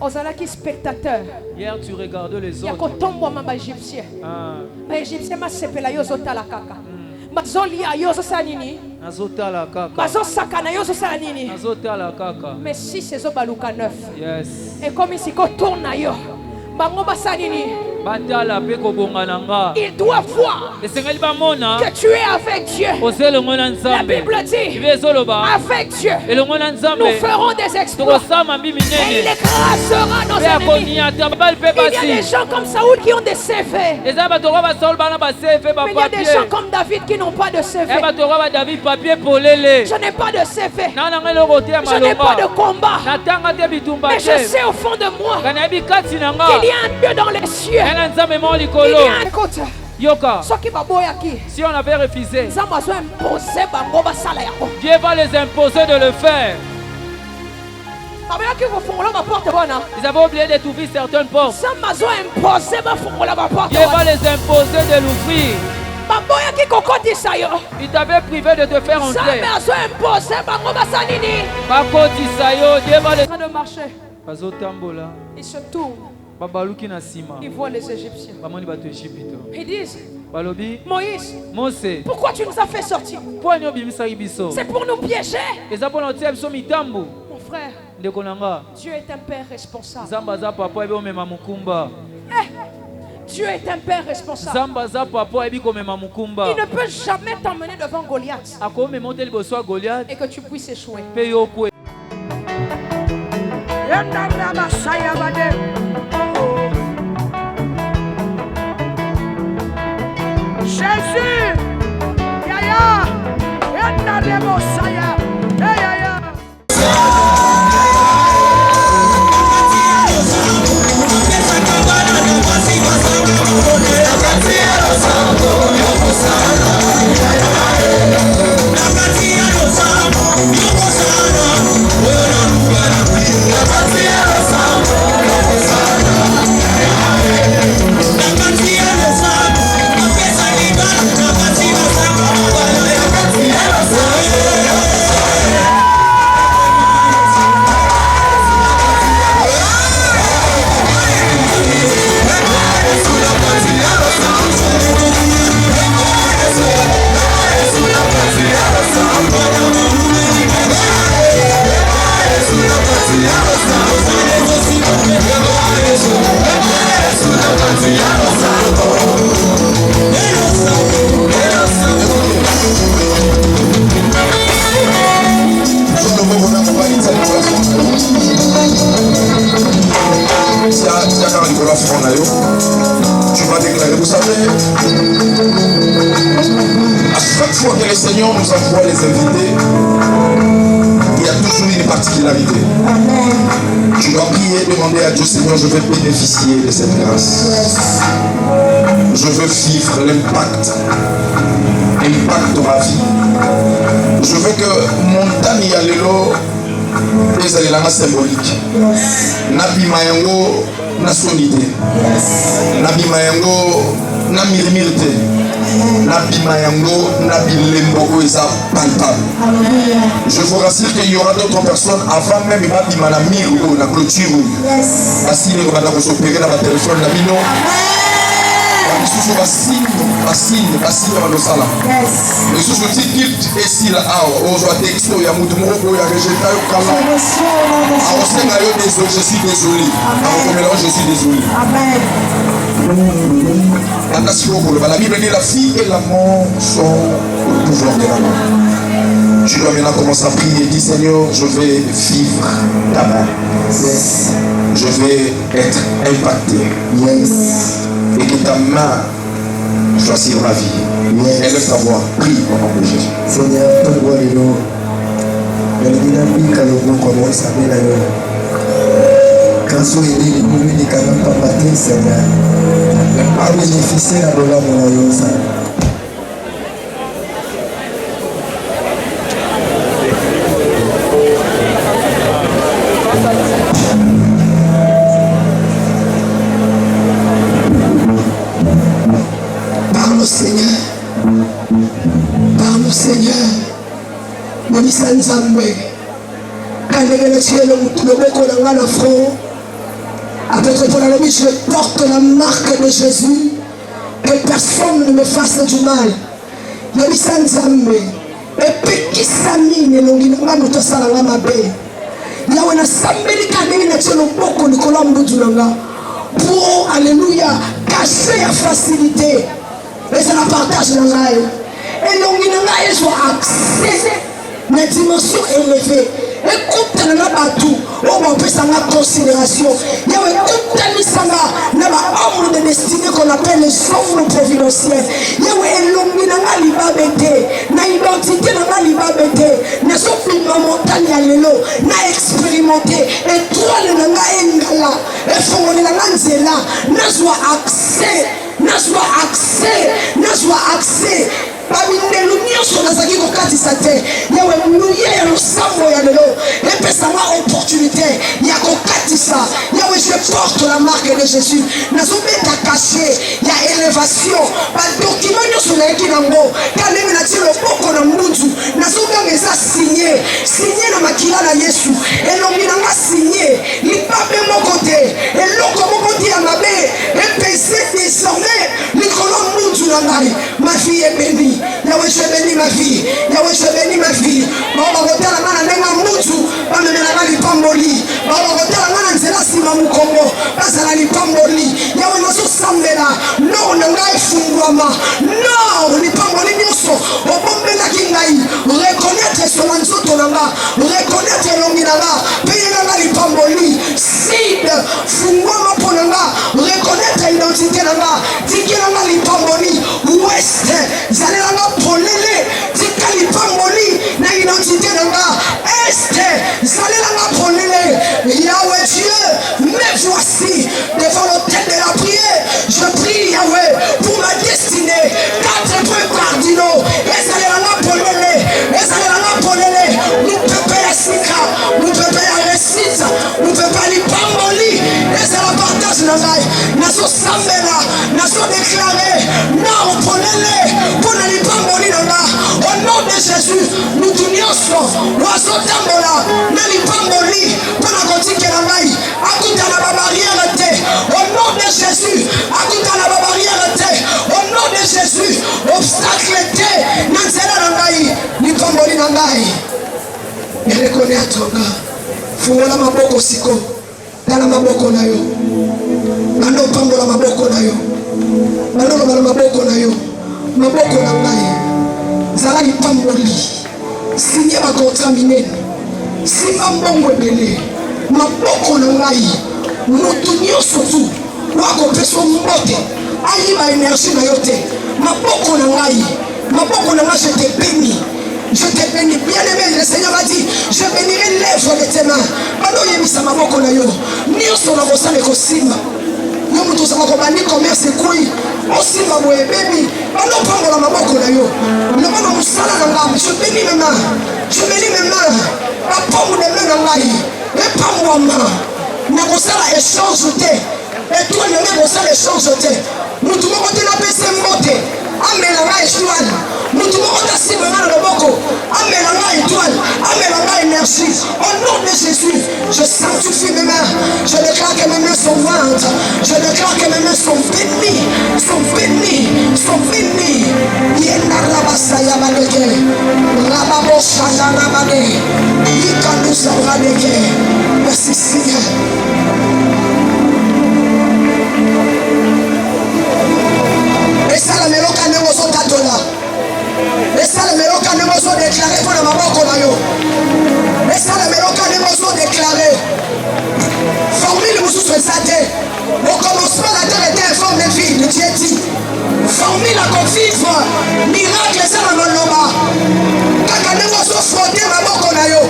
Ozalaki spectateur. Hier tu regardais les autres. Yakotombwa mamba égyptien. Égyptien ma sepela yozo la kaka. Mazolia yozo sanini. Nazotala kaka. Bazo sakana yozo sanini. Nazotala kaka. Mais si c'est zo baluka neuf. Yes. Et comme ici ko tourne yo. Bango basanini. Il doit voir que tu es avec Dieu. La Bible dit, avec Dieu, nous ferons des exploits. Et il écrasera nos ennemis. Il y a des gens comme Saoul qui ont des CV. Mais il y a des gens comme David qui n'ont pas de CV. Je n'ai pas de CV. Je n'ai pas de combat. Mais je sais au fond de moi qu'il y a un Dieu dans les cieux. Écoute, si on avait refusé, Dieu va les imposer de le faire. Ils avaient oublié d'ouvrir certaines portes. Dieu va les imposer de l'ouvrir. Il t'avait privé de te faire entrer. Il se tourne. Ils voient les Égyptiens. Ils disent, Moïse, pourquoi tu nous as fait sortir? C'est pour nous piéger. Mon frère, Dieu est un père responsable. Dieu est un père responsable. Il ne peut jamais t'emmener devant Goliath et que tu puisses échouer. Jésus, Yaya, Yanda de Mosaya, Yaya. Tu vas déclarer, vous savez, à chaque fois que le Seigneur nous envoie les invités, il y a toujours une particularité. Tu dois prier, demander à Dieu, Seigneur, je veux bénéficier de cette grâce. Je veux vivre l'impact de ma vie. Je veux que mon tami alelo ezalelanga symbolique. Nabima yango na sonité. Nabima yango na mirmirité. Nabima yango na bilembo eza palpable. Je vous rassure qu'il y aura d'autres personnes avant même Nabima na miro na clôture. Asile ko bana ko s'opérer na téléphone na bino. Bassigne dans le salon. Les sous petits guilt et si là, on voit texto, il y a mon tour, il y a rejeté au calme. Je suis désolé. Je suis désolé. La Bible dit la fille et la mort sont au pouvoir de la mort. Tu dois maintenant commencer à prier et dire Seigneur, je vais vivre ta main. Je vais être impacté. Et que ta main choisisse ma vie. Élève ta voix, prie au nom de Jésus. Seigneur, ton roi est là. Mais le dynamique à l'eau commence à bien aller. Quand on est dit, nous ne pouvons pas battre, Seigneur. À bénéficier à l'eau, mon Dieu. Seigneur, Monisa Nzambe, Kalega Je porte la marque de Jésus. Que personne ne me fasse du mal. Pour, alléluia, cacher la facilité. Et c'est la partage de l'âge. Et l'onginanga soit accès à la dimension élevée. Écoute la batou, on va faire ça en considération. Il y a écoute la ombre de destinée qu'on appelle les ombres providentielles. Il y a l'onginanga libabete, na identité na libabete, na sopima montagne à l'élo, na expérimenté. Et toi le nanga engala, et fongole la nanzela, na soit accès. Na soit accès. Babinelu nyonso nazaki kokatisa te yawe nuye ya losambo ya lelo epesanga opportunité ya kokatisa yawe je porte la marque de Jésus nazobeta caché ya élévation badocument nyonso nayeki nango kalemi nati loboko na mbunzu nazobanga eza signé na makila na Yesu elongi nanga signé lipape moko te eloko moko te ya mabe epese désormais likolo mbunzu na ngai ma fille est bénie. Yahweh, je bénis ma vie. Yahweh, je bénis ma vie. Baba kotala ngana ndenga mutu, bamemela ngali pamboli. Baba kotala ngana nzela sima mukombo, basala li pamboli. Yahweh naso sambela, no nanga efungwama. No, li pamboli nyonso, obombela kingai. Reconnaître son nzoto nanga, reconnaître longi nanga, paye nanga li pamboli. Sid, fungwama po nanga, reconnaître identité nanga, tiki nanga li pamboli. Ouest, zale nanga polele, tika li pamboli na identité nanga. Est, zale nanga polele. Yahweh Dieu, me voici devant l'autel de la prière. Je prie Yahweh pour ma destinée. 4 points cardinaux. Et zale nanga polele, et zale nanga polele. Nous peut pas la sika, nous peut pas la récite, nous peut pas li pamboli. Et c'est la partage nanga. Naso sambela, naso déclaré, non polele. Pour ne pas mourir au nom de Jésus, nous t'unions, oiseau tambola, ne pas mourir, pour la continuer la maille, à tout à la barrière, au nom de Jésus, à tout à la barrière, au nom de Jésus, obstacle, n'enseigne la maille, ne pas mourir la maille. Et reconnaître, Fungola maboko siko, dala maboko na yo, mano pambola maboko na yo, mano maboko na yo. Maboko na ngai zala lipamboli sinye bakontra minene simba mbongo ebele maboko na ngai mutu nyonso tu wakopesa mbote ayiba énergie na yo te maboko na ngai je te bénis. Je te bénis, bien aimé, le Seigneur a dit, je bénirai l'œuvre de tes mains. Alors il y a mis sa maboko na yo nyonso na kosala ekosima yo mutu osaka kobandi commerce ekui osimba boye bebi banopangola maboko na yo lobana mosala na ngai je bénis mes mains bapomu de main na ngai epambwama nakosala échange te etoi nenge kosala échange te mutu moko te napesa mbote amela ngai étoile mutu moko te asimba ngai na loboko amela ngai étoile amela ngai énergie au nom de Jésus je sanctifie mes mains je déclare que mes mains sont jointes je déclare que mes mains sont bénies yenda rabasaya badeke rababosha rabade yikanusa radeke merci Seigneur. Et ça la meloka nengo so tatola. Et ça la meloka nengo so déclaré pour la maboko na yo. Et ça la meloka nengo so déclaré. Formule mususu esate. Au commencement la terre était informe de vie, de Dieu dit. Formule à vivre. Miracle ça la maloba. Kaka nengo so frotter maboko na yo.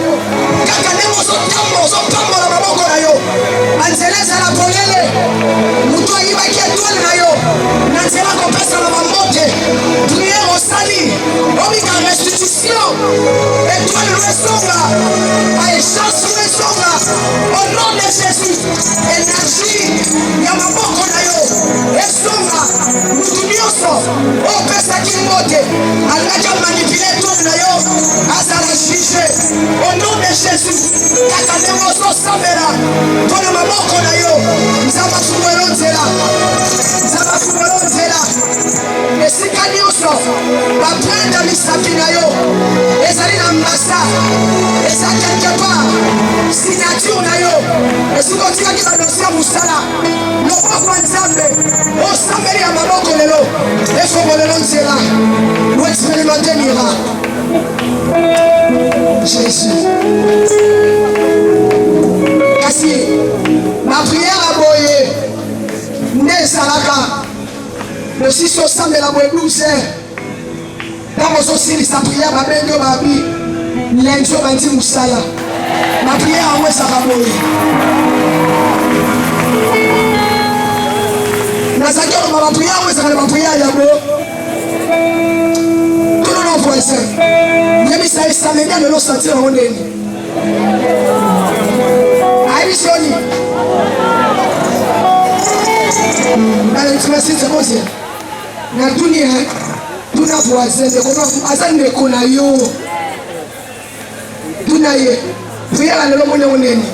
Kaka nengo so tambo so tambo la maboko na yo. Anzeleza la polele. Mutu ayibaki étoile na yo. Nanzela kopesa na mamote. Prière au sali. Obika restitution. Étoile resonga. Aïcha resonga. kosambela mpona maboko na yo nzambe afungwela nzela nzambe afungwela nzela esika nyonso baprendre misapi na yo ezali na mbasa eza quelque part signature na yo esika otikaki badosie ya mosala loboko ya nzambe osambeli ya maboko lelo efungolelo nzela po expérimenter miracle. Jésus. Kasi ma prière a boye ne salaka le 6 au samedi la boye 12 heures. Dans mon aussi sa prière ma bengo babi lenzo bandi musala. Ma prière a ça va boye. Nazaki ma prière a ça ma prière ya bo. Yemi sa isamenya lelo sentir ondeni. Aïsoni. Allez, tu vas c'est quoi na dunia tuna voisin de kono azande kona yo. Tuna ye. Priya lelo mone ondeni.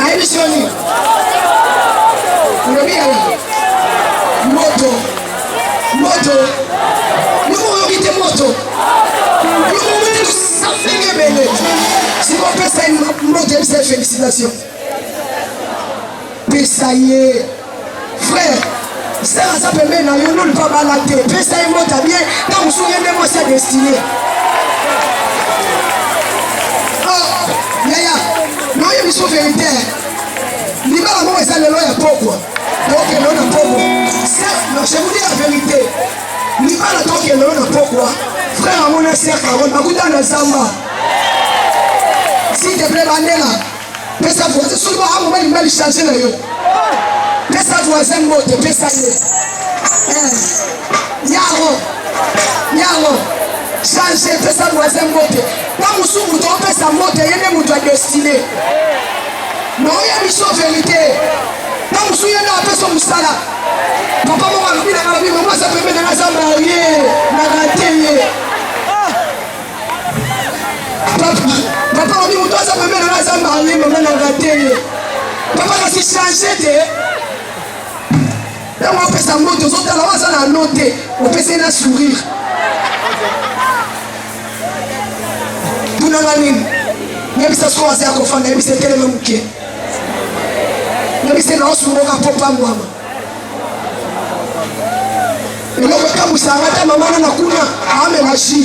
Aïsoni. Robia. Moto. Moto. Moto. Si vous faites une moto, c'est félicitations. Pesaye. Frère, ça permet de ne pas balader. Pesaye moto bien. Quand vous souvenez de moi, c'est destiné. Oh, Yaya, non, il y a une chose vérité. L'imam a moi, ça le loin pourquoi. Donc, il y a pourquoi. Je vous dis la vérité. Ni pas le temps qu'il y a pourquoi. Frère, à mon ancien caron, ma goutte dans Zamba. S'il te plaît, Mandela. Mais ça voisin, seulement à un moment, il m'a dit changer là. Mais ça voisin, mot, mais ça y est. Yaro. Changer, mais ça voisin, mot. Quand vous souvenez, vous trompez sa mot, il y a des mots destinés. Non, il y a une chose vérité. Quand vous souvenez, on appelle son moussala. Papa, maman, ça peut mettre dans la zambe. Papa, on dit, ça peut mettre dans la zambe. Papa, c'est changé. Là, on fait sa moto, on a noté, on fait ça sourire. Tout le monde, même si ça se croise à confondre, même si c'est quel même qui. Même si c'est là, on se voit pas moi. Et là, quand vous arrêtez, maman, on a couru à Amélachi.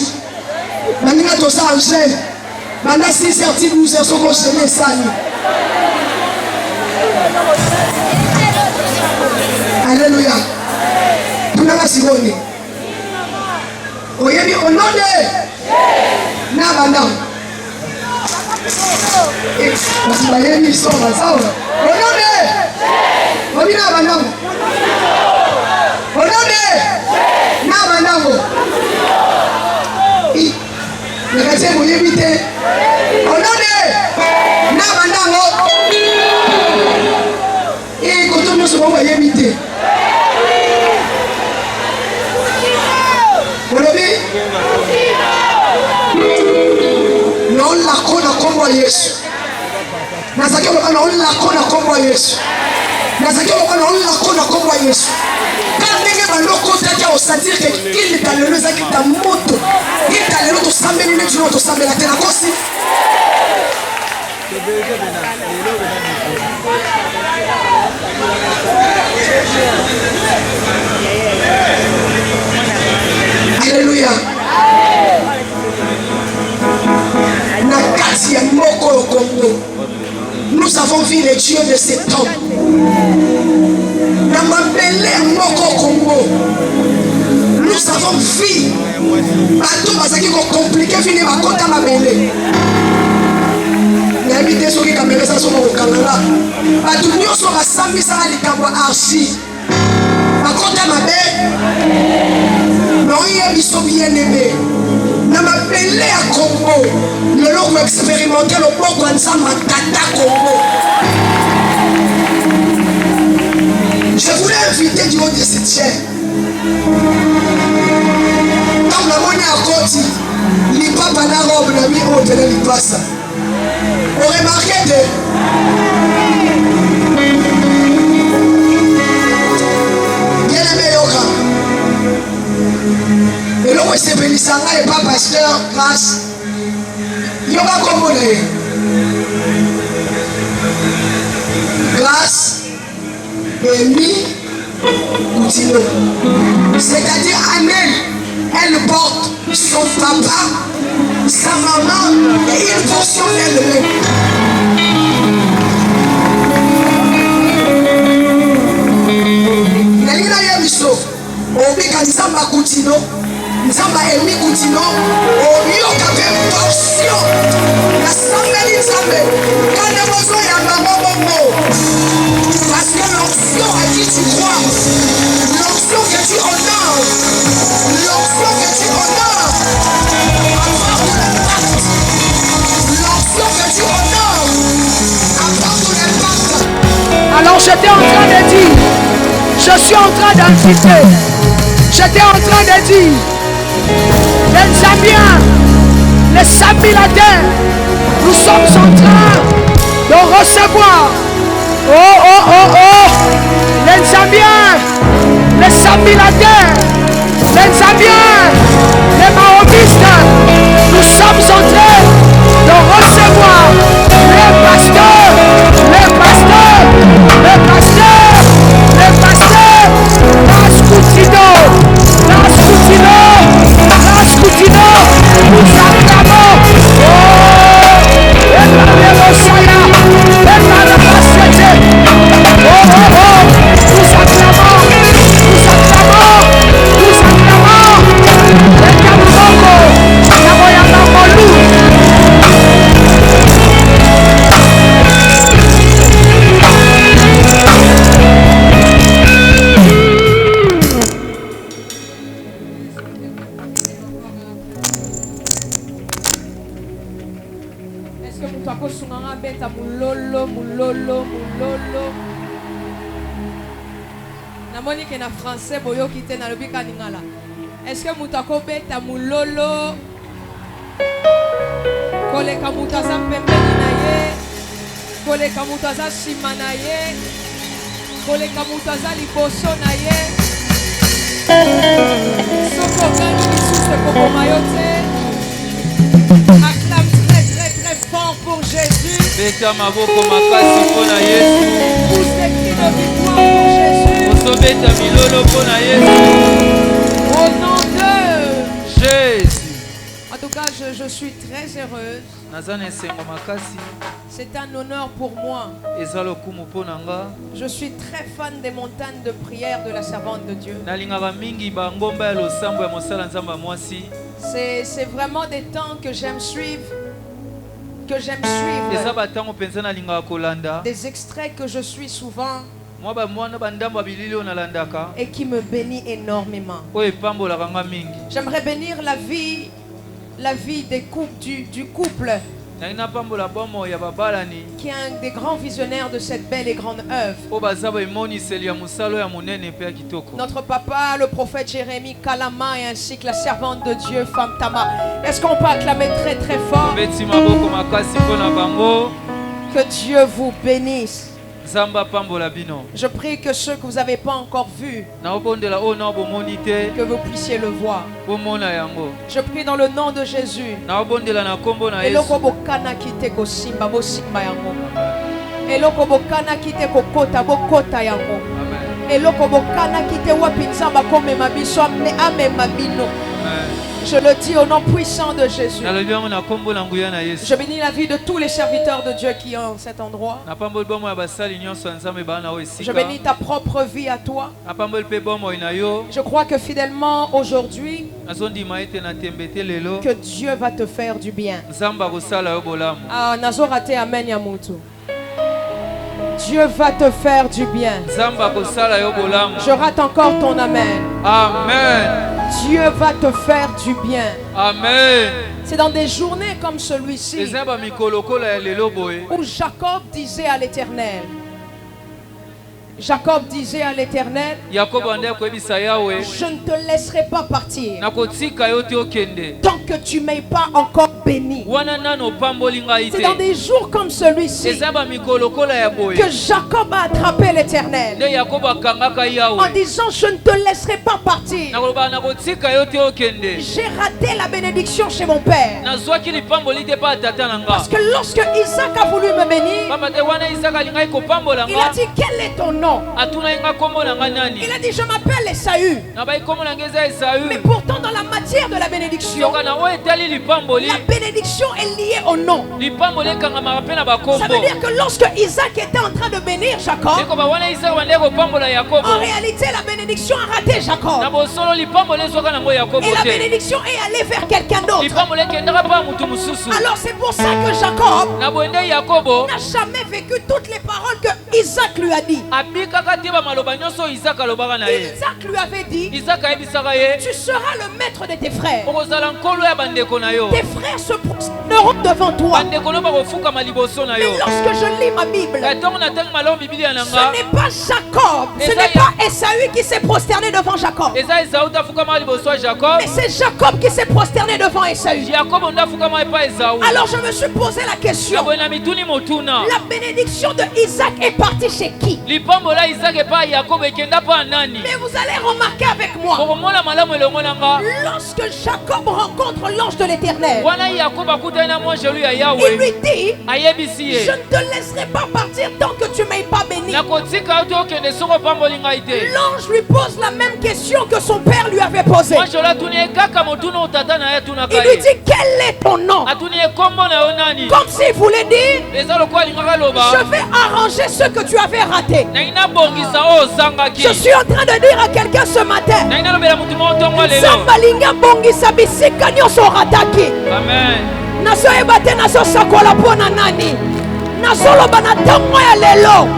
Maintenant, tout ça en gêne. Maintenant, si certains nous sont congelés, ça y est. Alléluia. Tout le monde s'y connaît. Au nom de Nabana. Et vous voyez, ils sont ensemble. Au nom de Nabana. Au nom de Nabana. Le reste vous évitez. Au nom de Nabana. Et quand nous sommes éviter. Vous l'avez? Non, la kona kombo Yesu. Nazaki lokana on la kona kombo Yesu. Nazaki lokana on la kona kombo Yesu. Quand ndenge baloko tata osentir que il est allé nous akita moto. Il est allé nous sambeli ne tuno to sambela tena kosi. Alléluia. Nous avons vu les dieux de cet homme. Nous avons vu bateau basaki ko compliqué fini bakota mabele. Na habité soki kamera ça somo kokangala. Bato nyonso basambisa likambo archi. Bakota mabe. Non il biso bien aimé. Na mabele ya Congo. Le logo expérimenté le boko nzamba tata Congo. Je voulais inviter du haut de cette chaîne. Comme la monnaie à côté, les papas na robe na mi hôtel li passa. C'est Bélisanga et pas pasteur grâce. Il y aura comme on est. Grâce et mis Koutino. C'est-à-dire Anel, elle porte son papa, sa maman et une portion d'elle-même. Nalina Yamiso, Obika Nzamba Koutino. Nzamba emi Koutino, oyoka pe portion la sambeli nzambe quand les besoins ya maman parce que l'onction à qui tu crois, l'onction que tu honores, l'onction que tu honores à part de l'impact, l'onction que tu honores à part de l'impact. Alors j'étais en train de dire, je suis en train d'inviter, j'étais en train de dire, les Zambiens, les Sambiladins, nous sommes en train de recevoir. Les Zambiens, les Sambiladins, les Zambiens, les Mahomistes, nous sommes en train de recevoir les pasteurs, les pasteurs, les pasteurs, les pasteurs, nous acclamons, Namonique na français boyo kite na lobi kaningala. Est-ce que mutako beta mulolo kole kamutaza pembeni na ye kole kamutaza sima na ye kole kamutaza liboso na ye soko gani bisuse koko mayote. Acclame très fort pour Jésus. Beta maboko makasi pona Yesu. Pousse des cris de victoire pour Jésus. Osobeta milolo pona Yesu. Au nom de Jésus. En tout cas, je suis très heureuse. C'est un honneur pour moi. Je suis très fan des montagnes de prière de la servante de Dieu. C'est vraiment des temps que j'aime suivre. Des extraits que je suis souvent et qui me bénit énormément. J'aimerais bénir la vie du couple qui est un des grands visionnaires de cette belle et grande œuvre. Notre papa, le prophète Jérémie Kalama, et ainsi que la servante de Dieu, Femme Tama. Est-ce qu'on peut acclamer très très fort? Que Dieu vous bénisse. Je prie que ceux que vous n'avez pas encore vus, que vous puissiez le voir. Je prie dans le nom de Jésus. Je le dis au nom puissant de Jésus. Je bénis la vie de tous les serviteurs de Dieu qui ont cet endroit. Je bénis ta propre vie à toi. Je crois que fidèlement aujourd'hui, que Dieu va te faire du bien. Ah, nazo raté amen yamutu. Dieu va te faire du bien. Je rate encore ton amen. Amen. Dieu va te faire du bien. Amen. C'est dans des journées comme celui-ci où Jacob disait à l'Éternel, je ne te laisserai pas partir tant que tu ne m'aies pas encore béni. C'est dans des jours comme celui-ci que Jacob a attrapé l'Éternel en disant je ne te laisserai pas partir. J'ai raté la bénédiction chez mon père. Parce que lorsque Isaac a voulu me bénir, il a dit quel est ton nom? Il a dit je m'appelle Esaü. Mais pourtant dans la matière de la bénédiction, la bénédiction est liée au nom. Ça veut dire que lorsque Isaac était en train de bénir Jacob, en réalité la bénédiction a raté Jacob. Et la bénédiction est allée vers quelqu'un d'autre. Alors c'est pour ça que Jacob n'a jamais vécu toutes les paroles que Isaac lui a dit. Isaac lui avait dit tu seras le maître de tes frères. Tes frères se prosterneront devant toi. Mais lorsque je lis ma Bible, ce n'est pas Jacob, ce n'est pas Esaü qui s'est prosterné devant Jacob, mais c'est Jacob qui s'est prosterné devant Esaü. Alors je me suis posé la question, la bénédiction de Isaac est partie chez qui? Mais vous allez remarquer avec moi, lorsque Jacob rencontre l'ange de l'Éternel, il lui dit je ne te laisserai pas partir tant que tu ne m'aies pas béni. L'ange lui pose la même question que son père lui avait posée. Il lui dit quel est ton nom? Comme s'il voulait dire je vais arranger ce que tu avais raté. Je suis en train de dire à quelqu'un ce matin, Amen. nazoyeba te nazosakola mpona nani, nazoloba na ntango ya lelo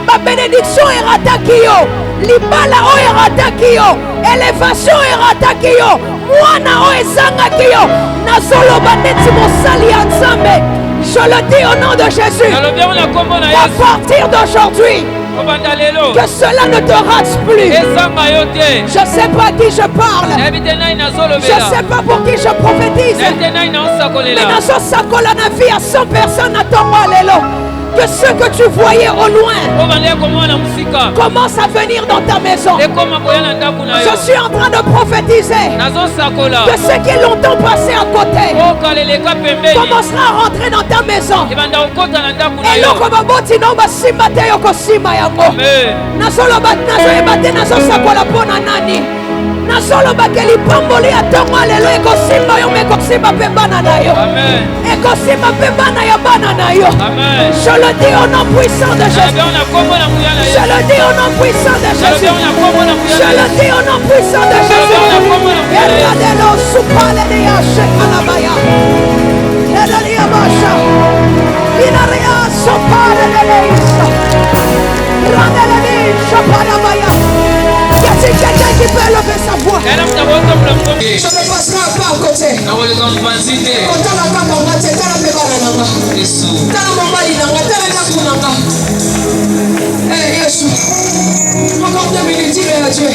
babénédiction erataki yo, libala oyo erataki yo, élévation erataki yo, mwana oyo ezangaki yo, nazoloba neti mosali ya Nzambe. Je le dis au nom de Jésus, à partir d'aujourd'hui, que cela ne te rate plus. Je ne sais pas à qui je parle, je ne sais pas pour qui je prophétise, mais dans ce sacola na vie à 100 personnes à ton lelo, que ce que tu voyais au loin commence à venir dans ta maison. Je suis en train de prophétiser que ceux qui longtemps passé à côté commencera à rentrer dans ta maison. Et nazoloba ke lipamboli ya ntongo lelo ekosimba yo me ekosimba mpe bana na yo, ekosimba mpe bana ya bana na yo. Je le dis au nom puissant de Jésus, je le dis au nom puissant de Jésus, je le dis au nom puissant de Jésus. Eradelo supale de yashe kalabaya, edalia basha, inaria sopale de leisa, randeleni shapalabaya. Y a-t-il quelqu'un qui peut lever sa voix? Je ne passerai pas à côté. Encore 2 minutes, dis-le à Dieu.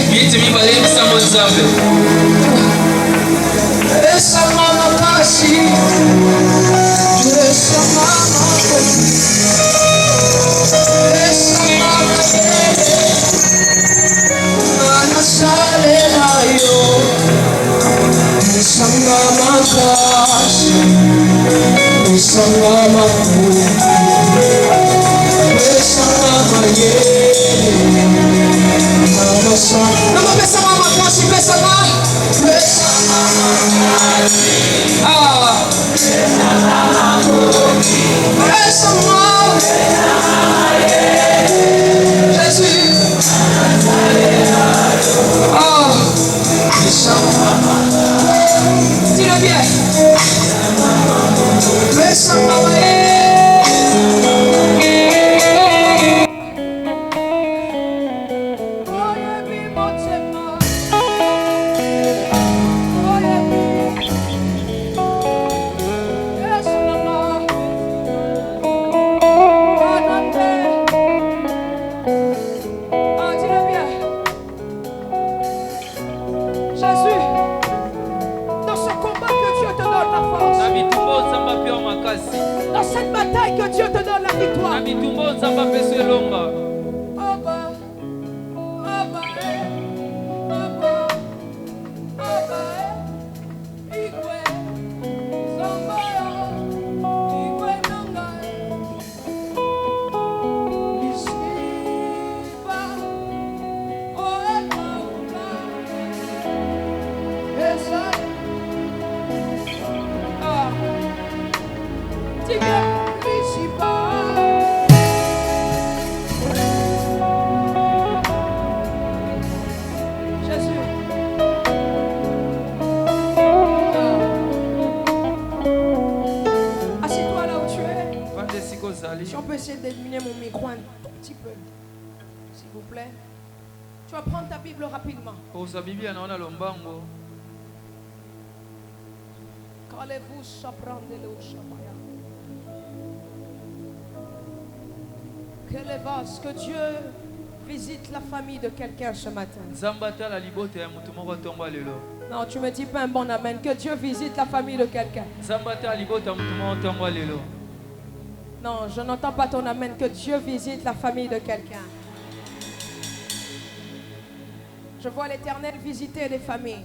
Si on peut essayer d'éliminer mon micro un tout petit peu, s'il vous plaît. Tu vas prendre ta Bible rapidement. Que Dieu visite la famille de quelqu'un ce matin. Non, tu me dis pas un bon amen. Que Dieu visite la famille de quelqu'un. Non, je n'entends pas ton amen. Que Dieu visite la famille de quelqu'un. Je vois l'Éternel visiter les familles.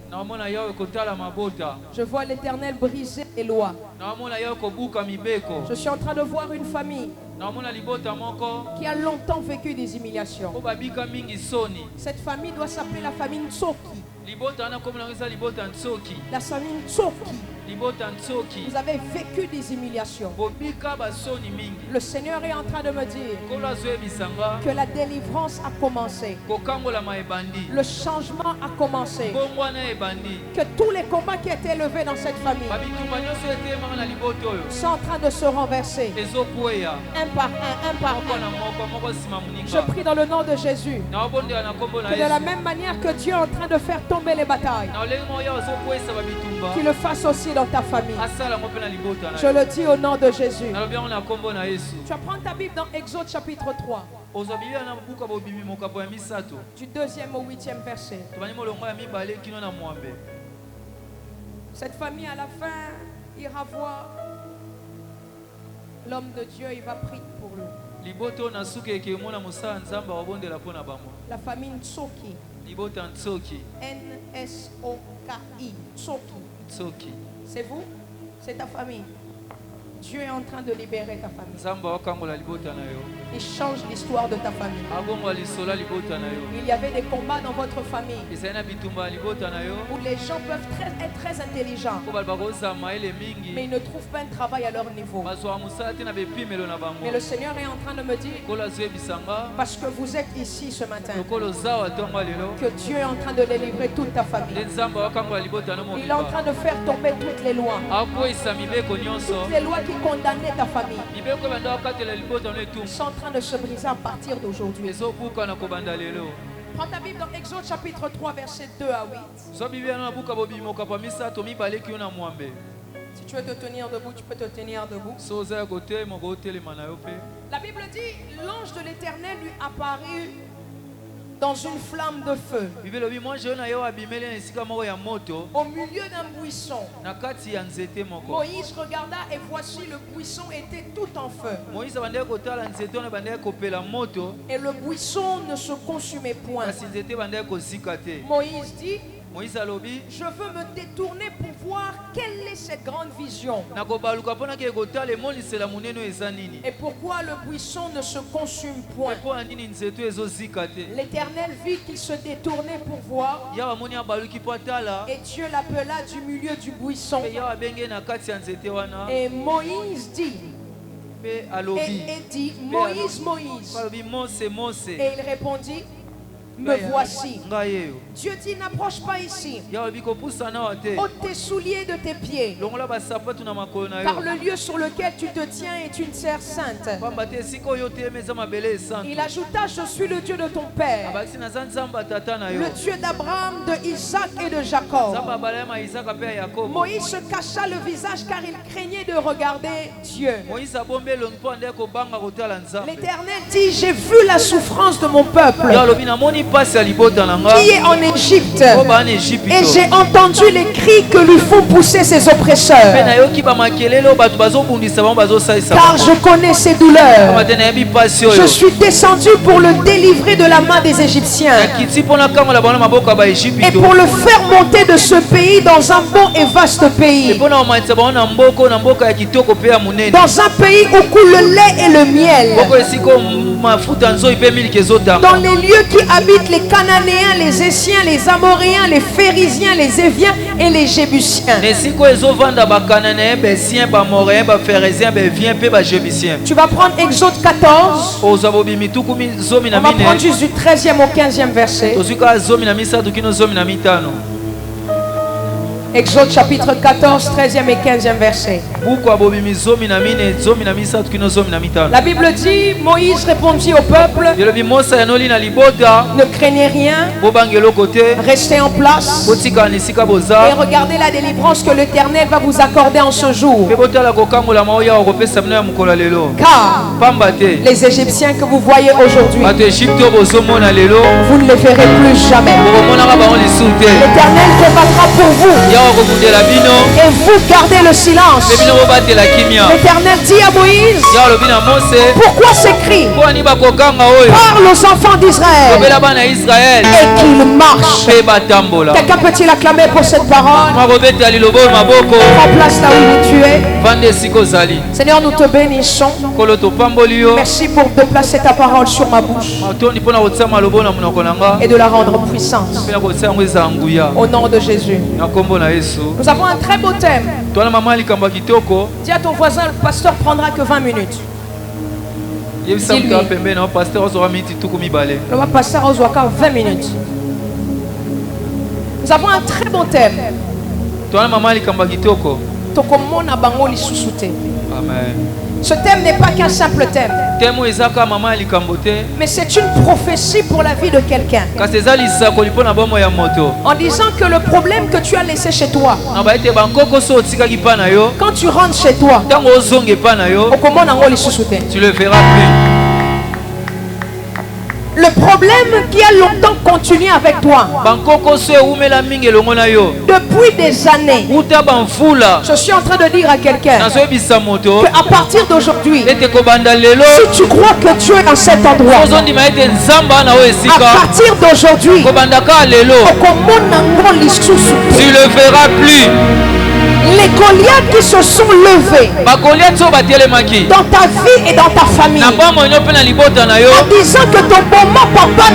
Je vois l'Éternel briser les lois. Je suis en train de voir une famille qui a longtemps vécu des humiliations. Cette famille doit s'appeler la famille Ntsoki. La famille Ntsoki. Vous avez vécu des humiliations. Le Seigneur est en train de me dire que la délivrance a commencé. Le changement a commencé. Que tous les combats qui étaient levés dans cette famille sont en train de se renverser. Un par un, un par un. Je prie dans le nom de Jésus que de la même manière que Dieu est en train de faire tomber les batailles, qu'il le fasse aussi dans ta famille. Je le dis au nom de Jésus. Tu vas prendre ta Bible dans Exode chapitre 3. Du 2e au 8e verset. Cette famille à la fin ira voir l'homme de Dieu, il va prier pour lui. La famille Ntsoki. N-S-O-K-I. Ntsoki. C'est vous? C'est ta famille. Dieu est en train de libérer ta famille. Il change l'histoire de ta famille. Il y avait des combats dans votre famille où les gens peuvent être très intelligents, mais ils ne trouvent pas un travail à leur niveau. Mais le Seigneur est en train de me dire, parce que vous êtes ici ce matin, que Dieu est en train de délivrer toute ta famille. Il est en train de faire tomber toutes les lois. Toutes les lois qui condamnaient ta famille sont en train de se briser à partir d'aujourd'hui. Prends ta Bible dans Exode chapitre 3 verset 2 à 8. Si tu veux te tenir debout, tu peux te tenir debout. La Bible dit, l'ange de l'Éternel lui apparut dans une flamme de feu, au milieu d'un buisson. Moïse regarda et voici le buisson était tout en feu. Et le buisson ne se consumait point. Moïse dit, je veux me détourner pour voir quelle est cette grande vision. Et pourquoi le buisson ne se consume point. L'Éternel vit qu'il se détournait pour voir. Et Dieu l'appela du milieu du buisson. Et Moïse dit, et dit, Moïse, Moïse. Et il répondit, me voici. Dieu dit, n'approche pas ici. Ôte tes souliers de tes pieds, car le lieu sur lequel tu te tiens est une terre sainte. Il ajouta, je suis le Dieu de ton père, le Dieu d'Abraham, de Isaac et de Jacob. Moïse se cacha le visage car il craignait de regarder Dieu. L'Éternel dit, j'ai vu la souffrance de mon peuple qui est en Égypte. Et j'ai entendu les cris que lui font pousser ses oppresseurs. Car je connais ses douleurs. Je suis descendu pour le délivrer de la main des Égyptiens. Et pour le faire monter de ce pays dans un bon et vaste pays. Dans un pays où coule le lait et le miel. Dans les lieux qui habitent les Cananéens, les Essiens, les Amoréens, les Phérésiens, les Éviens et les Jébusiens. Tu vas prendre Exode 14. On va prendre juste du 13e au 15e verset. Exode chapitre 14, 13e et 15e verset. La Bible dit, Moïse répondit au peuple, ne craignez rien, restez en place et regardez la délivrance que l'Éternel va vous accorder en ce jour. Car les Égyptiens que vous voyez aujourd'hui, vous ne les verrez plus jamais. L'Éternel combattra pour vous. Et vous gardez le silence. L'Éternel dit à Moïse, pourquoi ces cris? Parle aux enfants d'Israël et qu'ils marchent. Quelqu'un peut-il acclamer pour cette parole? Prends place là où tu es. Seigneur, nous te bénissons. Merci pour déplacer ta parole sur ma bouche et de la rendre puissante. Au nom de Jésus. Nous avons un très beau thème. Dis à ton voisin, le pasteur prendra que 20 minutes. Dis-lui. Le pasteur aura 20 minutes. Nous avons un très beau thème. Amen. Ce thème n'est pas qu'un simple thème, mais c'est une prophétie pour la vie de quelqu'un. En disant que le problème que tu as laissé chez toi, quand tu rentres chez toi, tu le verras plus. Le problème qui a longtemps continué avec toi, depuis des années, je suis en train de dire à quelqu'un qu'à partir d'aujourd'hui, si tu crois que tu es dans cet endroit, à partir d'aujourd'hui, tu le verras plus. Les Goliaths qui se sont levés dans ta vie et dans ta famille, en disant que ton maman papa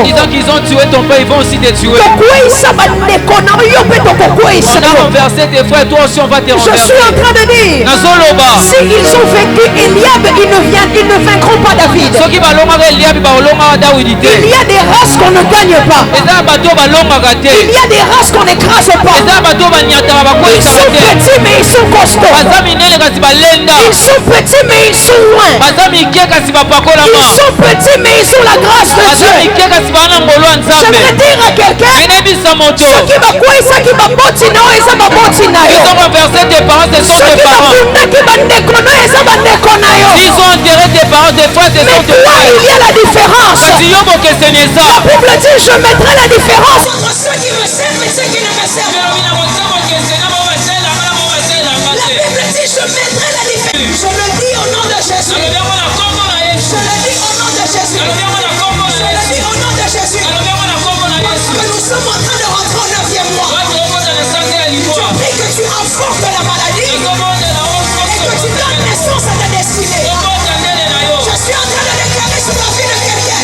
disant qu'ils ont tué ton père, ils vont aussi te tuer. On a renversé tes frères, toi aussi on va te renverser. Je suis en train de dire, si ils ont vaincu Eliab, ils ne vaincront pas David. Il y a des races qu'on ne gagne pas. Il y a des races qu'on n'écrase pas. Ils sont petits mais ils sont costauds. Ils sont petits mais ils sont loin. Ils sont petits mais ils ont la grâce de Dieu. J'aimerais dire à quelqu'un, ceux qui va quoi, ceux qui va botina, ils ont renversé tes parents, ce sont tes parents. Ils ont enterré tes parents, tes frères, tes soeurs, tes frères. Il y a la différence. La Bible dit, je mettrai la différence entre ceux qui me servent et ceux qui ne me servent pas. Je mettrai la différence. Je le dis au nom de Jésus. Je le dis au nom de Jésus. Je le dis au nom de Jésus. Parce que nous sommes en train de rentrer au 9e mois. Je prie que tu enfortes la maladie et que tu donnes naissance à ta destinée. Je suis en train de déclarer sur la vie de quelqu'un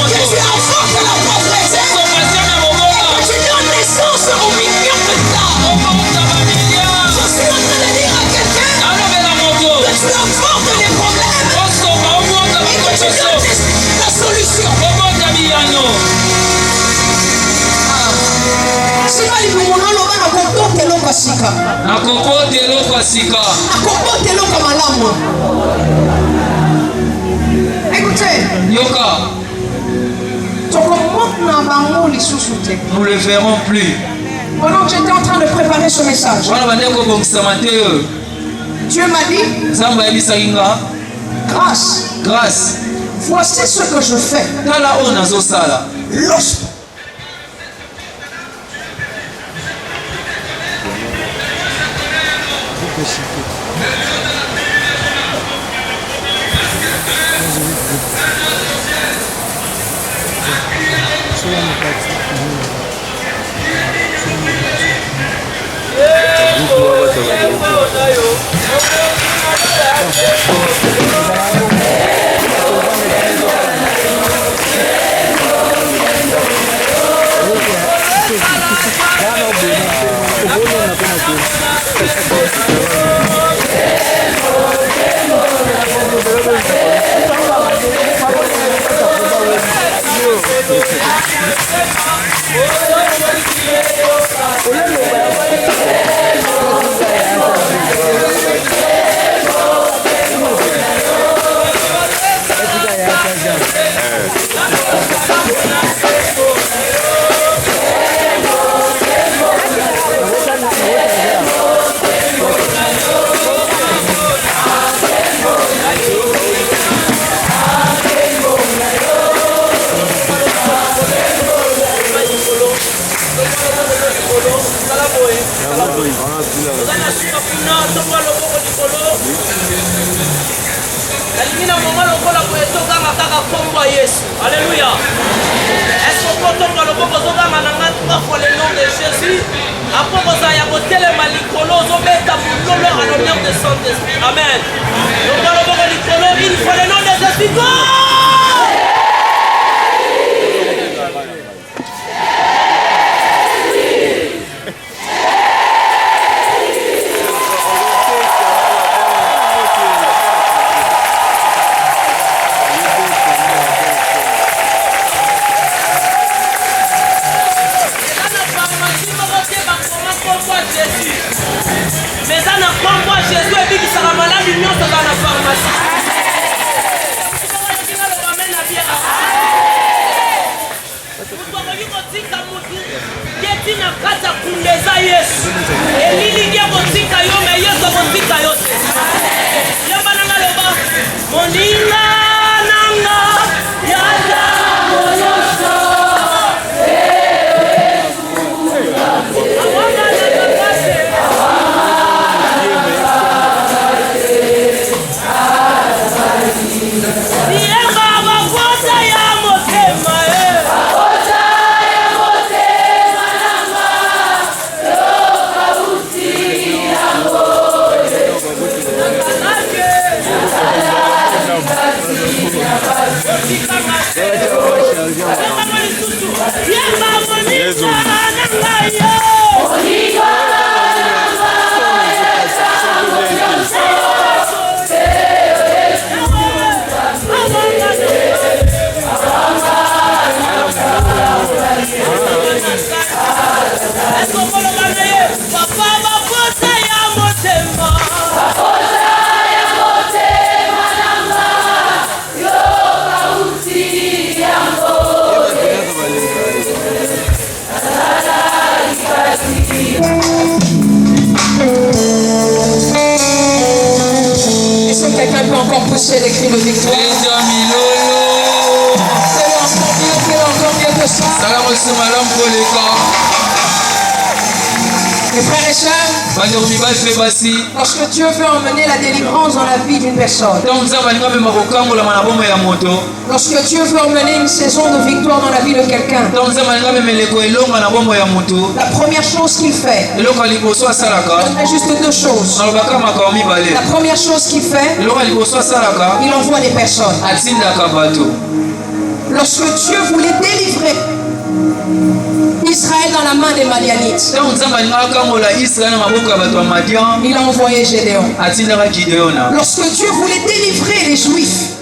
que tu enfortes la pauvreté et que tu donnes naissance aux millions de stars. Je suis en train de dire à quelqu'un que tu emportes les problèmes et que tu donnes la solution. Écoutez, nous le verrons plus. Pendant que j'étais en train de préparer ce message, Dieu m'a dit, grâce Voici ce que je fais. Lorsque Alléluia. Est-ce qu'on peut tomber le bon côté dans le nom de Jésus? Après vous avez voté les malicolos, vous mettez à l'honneur à l'honneur de Saint-Esprit. Amen. Donc le bon côté, il faut le nom de Jésus. Mais ça n'a pas moi Jésus et dit qu'il sera malade l'union dans la pharmacie. Pousser les cris de victoire. Fais-le encore mieux que ça. Mes frères et sœurs, lorsque Dieu veut emmener la délivrance dans la vie d'une personne, lorsque Dieu veut emmener une saison de victoire dans la vie de quelqu'un, la première chose qu'il fait, il fait juste deux choses. La première chose qu'il fait, il envoie des personnes. Lorsque Dieu voulait délivrer Israël dans la main des Madianites, il a envoyé Gédéon. Lorsque Dieu voulait délivrer les Juifs,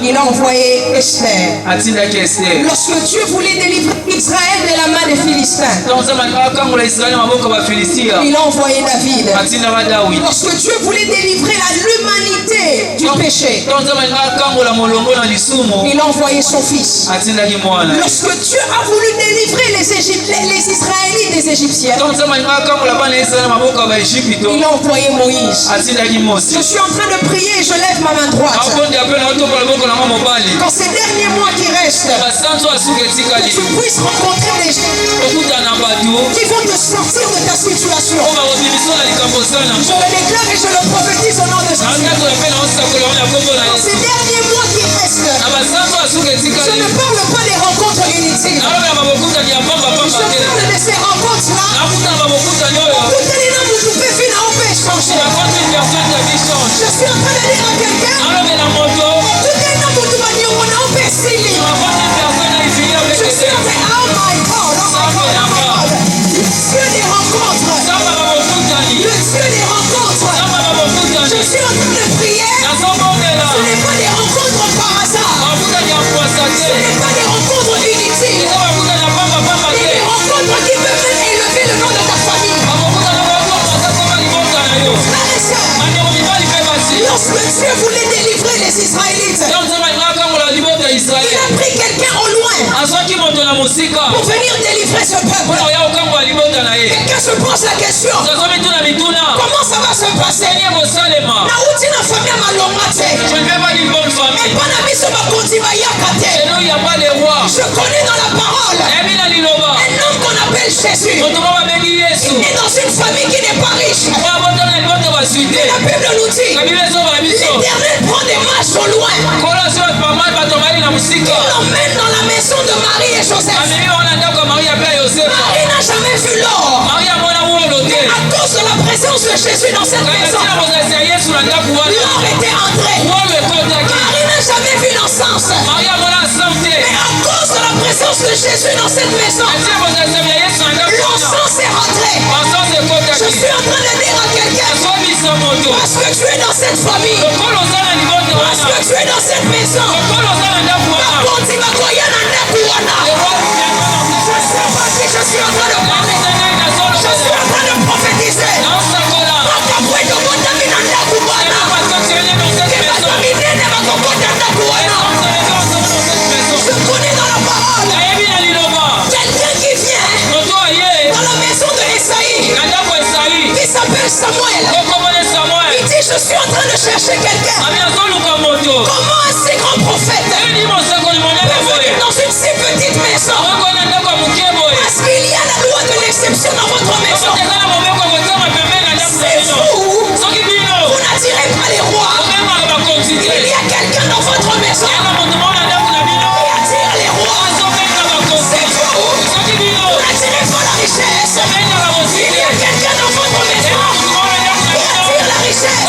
il a envoyé Esther. Lorsque Dieu voulait délivrer Israël de la main des Philistins, il a envoyé David. Lorsque Dieu voulait délivrer l'humanité du péché, il a envoyé son fils. Lorsque Dieu a voulu délivrer les Israélites des Égyptiens, il a envoyé Moïse. Je suis en train de prier et je lève ma main main droite. Quand ces derniers mois qui restent, que tu puisses rencontrer des gens qui vont te sortir de ta situation. Je le déclare et je le prophétise au nom de Jésus. Dans ces derniers mois qui restent, je ne parle pas des rencontres inutiles. Je parle de ces rencontres-là. Je suis en train de dire à quelqu'un, Dieu voulait délivrer les Israélites. Il a pris quelqu'un au loin pour venir délivrer ce peuple. Quelqu'un se pose la question, comment ça va se passer? Je connais dans la parole un homme qu'on appelle Jésus. Il est dans une famille qui n'est pas riche. Et la Bible nous dit, l'Éternel prend des marches au loin. Il l'emmène dans la maison de Marie et Joseph. Marie n'a jamais vu l'or. Mais à cause de la présence de Jésus dans cette maison, l'or était entré. Marie n'a jamais vu l'encens. Mais à cause de la présence de Jésus dans cette maison, l'encens est rentré. Je suis en train de dire à quelqu'un, parce que tu es dans cette famille, parce que tu es dans cette maison, je sais pas si je suis en train de parler, je suis en train de prophétiser. Je connais dans la parole quelqu'un qui vient dans la maison de Esaïe qui s'appelle Samuel. Il dit, je suis en train de chercher quelqu'un. Comment un si grand prophète peut venir dans une si petite maison? Parce qu'il y a la loi de l'exception dans votre maison. C'est vous. Vous n'attirez pas les rois. Il y a quelqu'un dans votre maison qui attire les rois. C'est vous. Vous n'attirez pas la richesse. Il y a quelqu'un dans votre maison qui attire la richesse.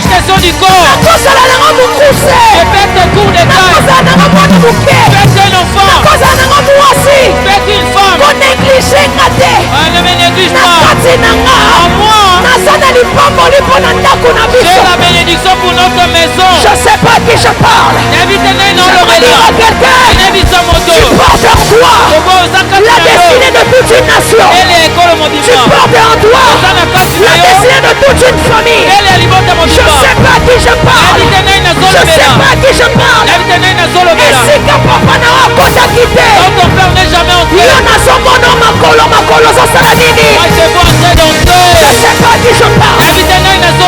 Question du corps. Faites un cours d'état. Faites un enfant. Faites une femme. Ne me néglige pas. En moi, j'ai la bénédiction pour notre maison. Je sais pas à qui je parle. J'aimerais dire à quelqu'un, tu portes en toi la destinée de toute une nation. Tu portes en toi la destinée de toute une famille. Je sais pas à qui je parle. Je sais pas à qui je parle. Et si papa n'a pas quitté, Ton père n'est jamais entré. il y en a son makolo ça sera nini. Je sais pas à qui je parle.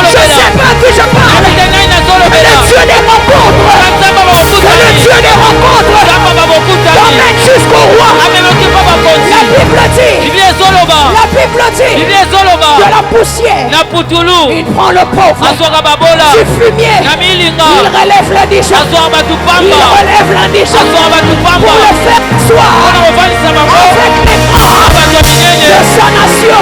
Je sais pas à qui je parle. Mais le Dieu des rencontres, c'est le Dieu des rencontres, t'emmène jusqu'au roi. La Bible dit de la poussière, il prend le pauvre du fumier, il relève l'indigent, il relève l'indigent pour le faire soir avec les grands de sa nation.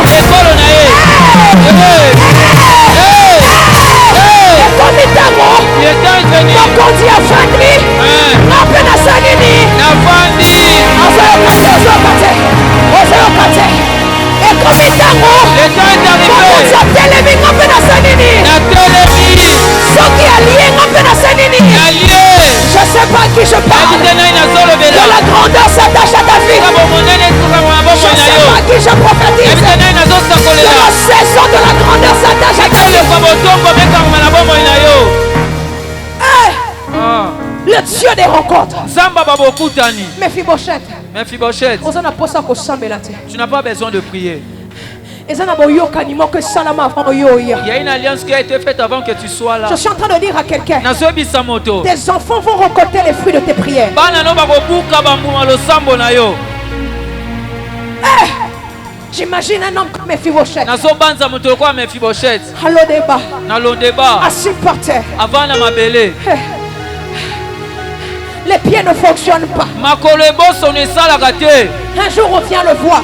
Bakondi afandi nape na sanini ozayokate ekomi ntango bakondi atelemi nga mpe na sanini soki alienga mpe na sanini. Je sais pas à qui je parle. Que la grandeur s'attache à ta vie. Je sais pas à qui je prophétise. Que la saison de la grandeur s'attache à ta vie. Le Dieu des rencontres. Mephibosheth, tu n'as pas besoin de prier. Il y a une alliance qui a été faite avant que tu sois là. Je suis en train de dire à quelqu'un, tes enfants vont récolter les fruits de tes prières. J'imagine un homme comme Mephibosheth. Assis par terre. Les pieds ne fonctionnent pas. Un jour on vient le voir.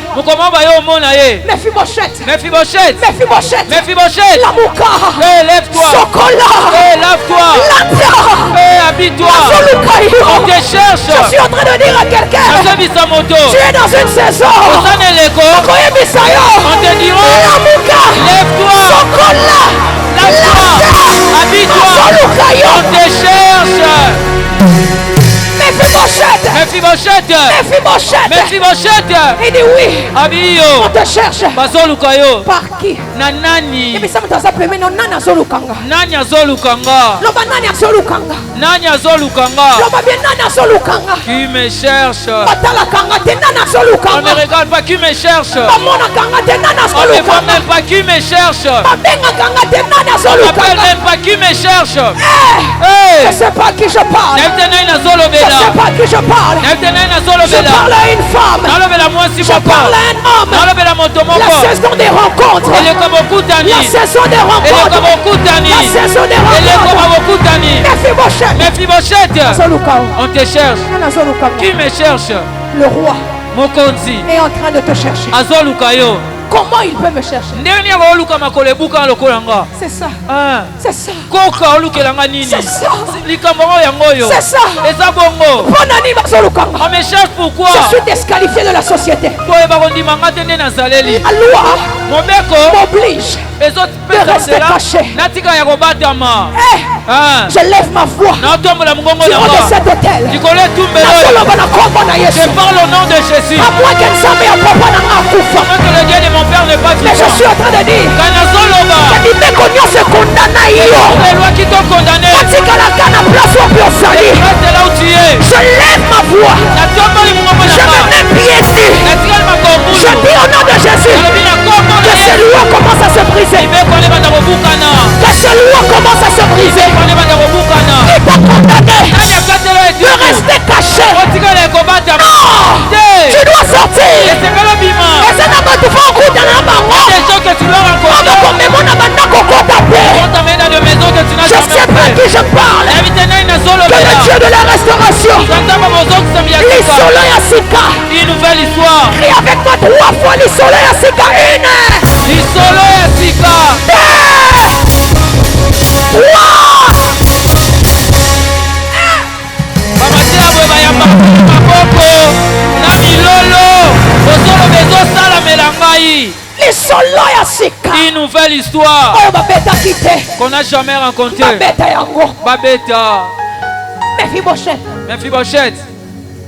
Mephibosheth. Lamouka. Lève-toi. Sokola. Lave-toi. Habille-toi. On te cherche. Je suis en train de dire à quelqu'un, tu es dans une saison. On te dira, lève-toi. Sokola. Lave-toi. Habille-toi. On te cherche. Mephibosheth. Il dit oui. Habille-yo. On te cherche. Bazolukayo. Par qui? Na nani? Nani azolukanga. Nani azolukanga? Loba nani azolukanga. Nani azolukanga? Loba bien nani azolukanga. Qui me cherche? Batala kanga te nani On azolukanga. ne regarde pas qui me cherche. Bamona kanga te nani On ne voit azolukanga. même pas qui me cherche. Babenga kanga te nani On n'appelle azolukanga. même pas qui me cherche. Je sais pas à qui je parle. Je sais pas à qui je parle. Je parle à une femme. Je parle à un homme. La saison des rencontres. La saison des rencontres. La saison des rencontres. Mephibosheth. On te cherche. Qui me cherche? Le roi Mokonzi est en train de te chercher. Azolukayo. Comment il peut me chercher? C'est ça. C'est ça. C'est ça. C'est ça. On me cherche pourquoi? Je suis disqualifié de la société. La loi m'oblige de rester caché. Je lève ma voix sur cet hôtel. Je parle au nom de Jésus. À moins qu'un samet à papa n'a pas que le Dieu de mon père n'est pas mais je suis en train de dire, les lois qui t'ont condamné, reste là où tu es. je lève ma voix. Je me mets pieds nus. Je dis au nom de Jésus que ces lois commencent à se briser. Que ces lois commencent à se briser. Il t'a condamné de rester caché. Non, tu dois sortir. Et c'est que le bima. Des gens que tu dois rencontrer. On t'amène dans la maison que tu n'as je jamais sais pas à qui je parle. Que le Dieu de la restauration. L'Isolo Yassika. Une nouvelle histoire. Crie avec moi 3 fois l'Isolo Yassika. Une. L'Isolo Yassika. 3. Bamatia bayamba maboko na milolo. Bozolo bezo sala melangai. L'Isolo Yassika. Une nouvelle histoire. Oh babeta quitté. Qu'on n'a jamais rencontré. Babeta yango. Babeta. Mephibosheth.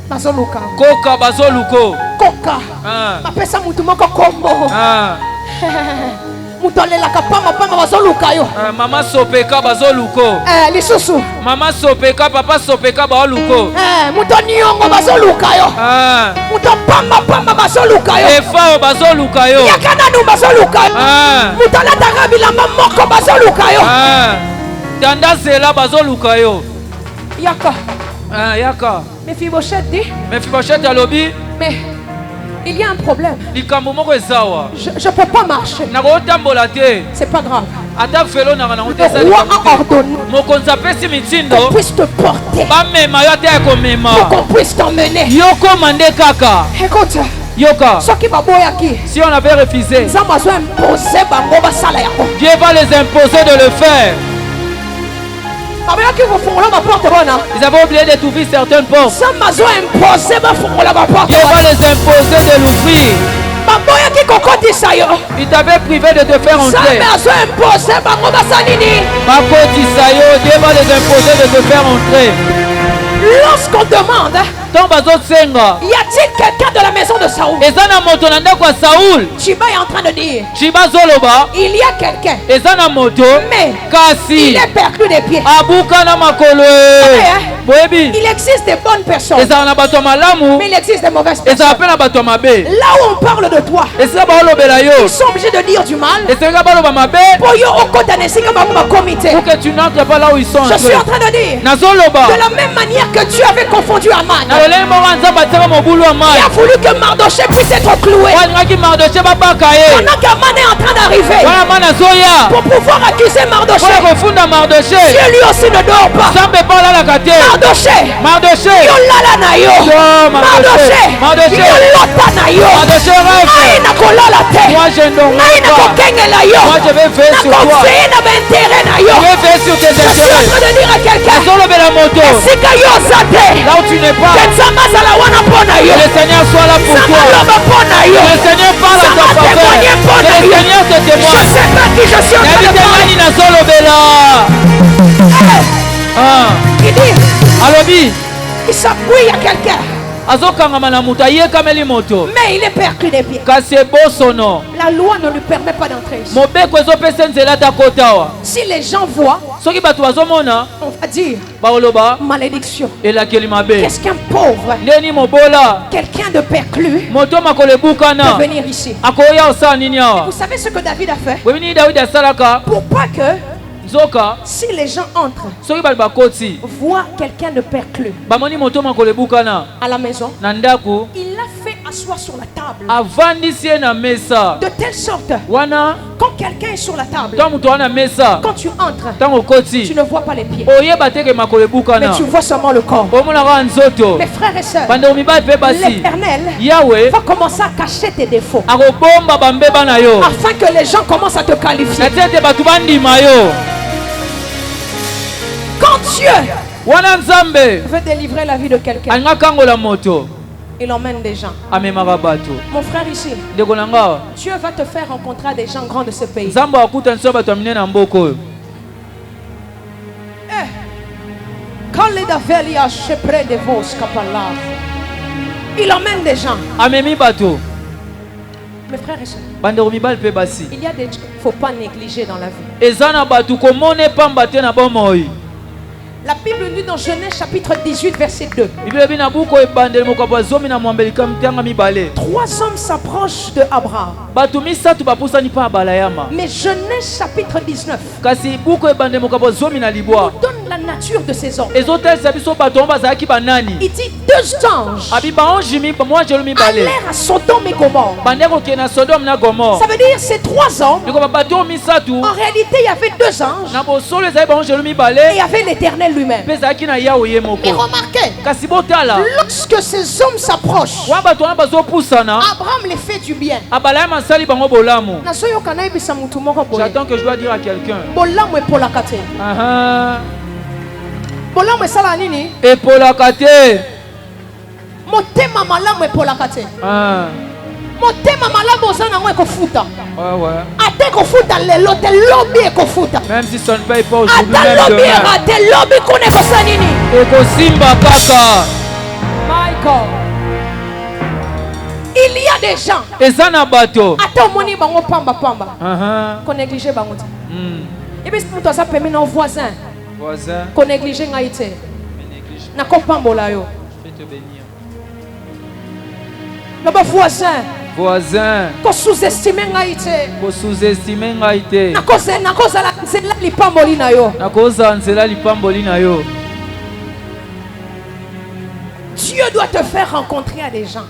Bazoluka. Koka bazoluko. Koka. Mapesa mutu moko kombo. Mutolelaka pamba bazoluka yo. Mama sopeka bazoluko. Lisusu. Mama sopeka papa sopeka baoluko. Mutonyongo bazoluka yo. Mutopamba bazoluka yo. Efao bazoluka yo. Yakana bazoluka yo. Mutolata bilamba moko bazoluka yo. Tandazela bazoluka yo. Yaka. Yaka. Mephibosheth dit. Mephibosheth alobi. Mais il y a un problème. Je ne peux pas marcher. C'est pas grave. Le roi a ordonné qu'on puisse te porter, pour qu'on puisse t'emmener. Écoute, si on avait refusé, Dieu va les imposer de le faire. Ils avaient oublié de t'ouvrir certaines portes. Dieu va les imposer de l'ouvrir. Il t'avait privé de te faire entrer. Dieu va les imposer de te faire entrer. Lorsqu'on demande, y a-t-il quelqu'un de la maison de Saoul? Chiba est en train de dire, il y a quelqu'un, mais il est perdu des pieds. il existe des bonnes personnes, mais il existe des mauvaises personnes. Là où on parle de toi, ils sont obligés de dire du mal pour que tu n'entres pas là où ils sont. Je suis en train de dire, de la même manière que Dieu avait confondu Aman, il a voulu que Mardoché puisse être cloué pendant qu'Aman est en train d'arriver pour pouvoir accuser Mardoché. Dieu lui aussi ne dort pas. Mardoché, yolala na yo. Mardoché, yolota na yo. Ngai nakolala te. Ngai nakokengela yo. Nakofeye na bintérêt na yo. Je suis en train de dire à quelqu'un, esika yo oza te, que Nzambe azala wana mpo na yo. Nzambe aloba mpo na yo. Nzambe témoigne mpo na yo. Je sais pas qui je suis en train de parler. Il dit, il s'appuie à quelqu'un, mais il est perclus des pieds. La loi ne lui permet pas d'entrer ici. Si les gens voient, on va dire malédiction. Qu'est-ce qu'un pauvre, quelqu'un de perclus, peut venir ici? Vous savez ce que David a fait pour pas que, si les gens entrent, voient quelqu'un de perclus à la maison, il l'a fait asseoir sur la table de telle sorte, quand quelqu'un est sur la table, quand tu entres, tu ne vois pas les pieds, mais tu vois seulement le corps. Mes frères et sœurs, l'Éternel va commencer à cacher tes défauts afin que les gens commencent à te qualifier. Quand Dieu veut délivrer la vie de quelqu'un, il emmène des gens. Mon frère ici, Dieu va te faire rencontrer des gens grands de ce pays. Il emmène des gens. Mes frères et sœurs, il y a des choses qu'il ne faut pas négliger dans la vie. La Bible dit dans Genèse chapitre 18 verset 2. 3 hommes s'approchent de Abraham. Mais Genèse chapitre 19 nous donne la nature de ces hommes. Il dit 2 anges allèrent à Sodome et Gomorrhe. Ça veut dire ces 3 hommes, en réalité il y avait 2 anges et il y avait l'Éternel lui-même. Mais remarquez, lorsque ces hommes s'approchent, Abraham les fait du bien. J'attends que je dois dire à quelqu'un. Motema malamu oza nango ekofuta. Ate kofuta lelo te lobi ekofuta. Même si ça ne paye pas aujourd'hui, même demain. Ate lobi kone kosa nini? Ekosimba kaka. My God. Il y a des gens. Ezana bato. Ate omoni bango pamba pamba. Ko négliger bango te. Et puis muto asa pemi na voisin. Ko négliger ngai te. Na ko pambola yo. Je vais te bénir. Le voisin. Ko sous-estimer ngai te. Na koza la nzela lipamboli na yo. Dieu doit te faire rencontrer à des gens.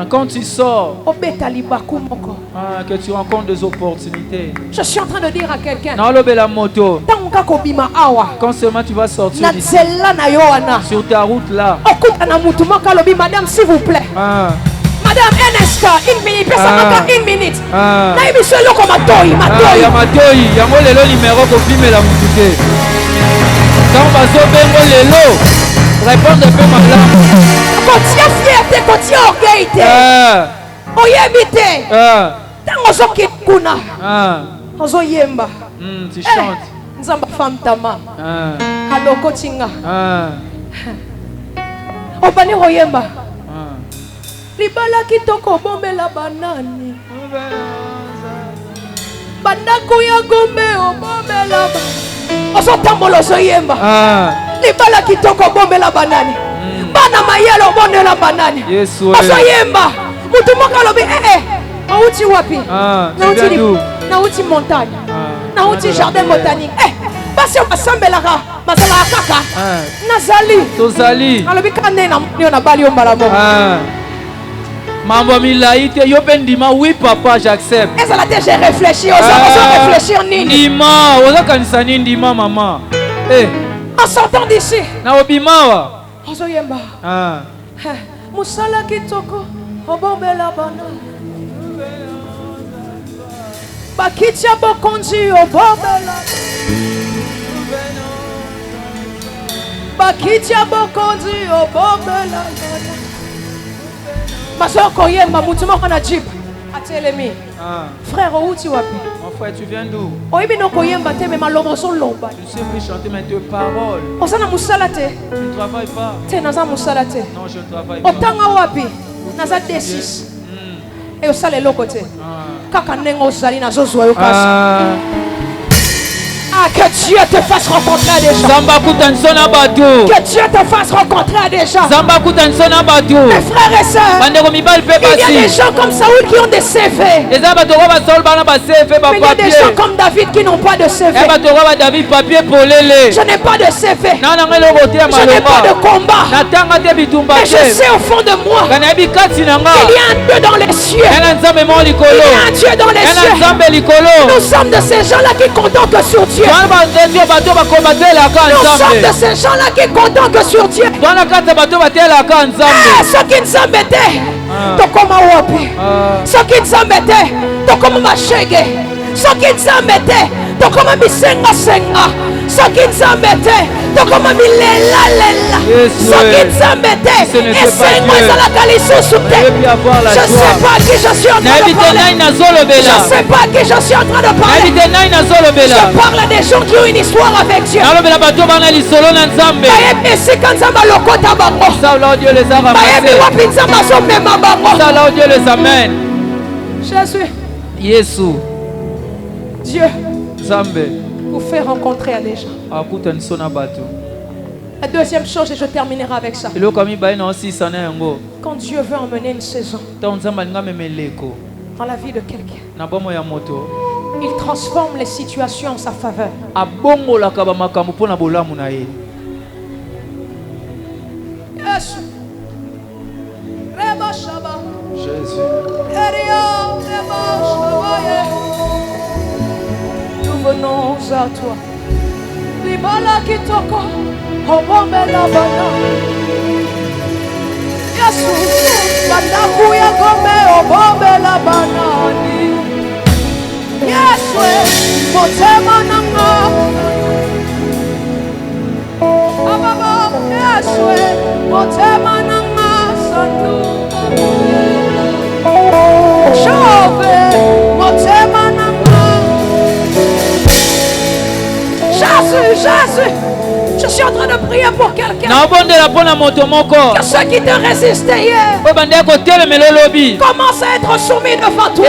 Quand tu sors, que tu rencontres des opportunités. Je suis en train de dire à quelqu'un, quand seulement tu vas sortir d'ici, sur ta route là, madame s'il vous plaît, madame NSK, 1 minute, personne 1 minute. répondre un peu malamu. Kotia fierté, kotia orgueil te. Oyebi te. Tango soki kuna. Ozo yemba. Tu chantes. Nzamba femme tama. Kaloko tinga. Obani oyemba. Libala kitoko bombela banani. Bandaku ya gombe obombela. Oso tambolo so yemba. Libala kitoko bombela banani. Bana mayelo bondela banani. Yesu. Oso yemba. Mutu moka lobi nauti wapi? Nauti montagne. Nauti jardin botanique. Basi basambelaka masala kaka. Nazali. Tozali. Alobi kanena mnio na bali ombala mo. Mambo milaite yo pendima oui papa j'accepte. Est-ce que j'ai réfléchi aux réfléchir nini? Ndima, oza kanisa nini ndima mama? En sortant d'ici. Na obimawa. Ozo yemba. Musala kitoko obombela bana. Bakitia bokonzi obombela. Bakitia bokonzi obombela. Masoko yemba mutuma kana jeep atelemi. Frère outi wapi? Mon frère, tu viens d'où? Oyibi no koyemba te me malomo so lomba. Je sais plus chanter mais tes paroles. Osana musala te. Tu ne travailles pas. Te naza musala te. Non, je ne travaille pas. Otanga wapi? Naza D6. Et osale loko te. Kaka nengo ozali na zozwa yo kasi. Que Dieu te fasse rencontrer des gens. Que Dieu te fasse rencontrer des gens. Mes frères et sœurs, il y a des gens comme Saoul qui ont des CV. Mais il y a des gens comme David qui n'ont pas de CV. Je n'ai pas de CV. Je n'ai pas de combat. Mais je sais au fond de moi qu'il y a un Dieu dans les cieux. Il y a un Dieu dans les cieux. Nous sommes de ces gens-là qui comptent que sur Dieu. Nous sommes de ces gens-là qui comptent que sur Dieu. Ceux qui nous embêtaient, Tokoma Wapi. Ceux qui nous embêtaient, Tokoma Machege. Ceux qui nous embêtaient, Tokoma Misenga Senga. Ceux qui nous embêtaient, Tokoma Milela Lela. Ceux qui nous embêtaient, et c'est moi la Kalisou. Je ne sais pas à qui je suis en train de parler. Je ne sais pas à qui je suis en train de parler. Je parle des gens qui ont une histoire avec Dieu. Jésus. Dieu vous fait rencontrer à des gens. La deuxième chose, et je terminerai avec ça. Quand Dieu veut emmener une saison dans la vie de quelqu'un, il transforme les situations en sa faveur. Jésus. Nous venons à toi. Libala kitoko, obombela bana. Yesu, bandaku ya gombe, obombela banani. Yesu, motema nanga. Ababa, Yesu, motema nanga sandu. Chove, motema nanga. Jésus, je suis en train de prier pour quelqu'un. Que ceux qui te résistaient hier commencent à être soumis devant toi.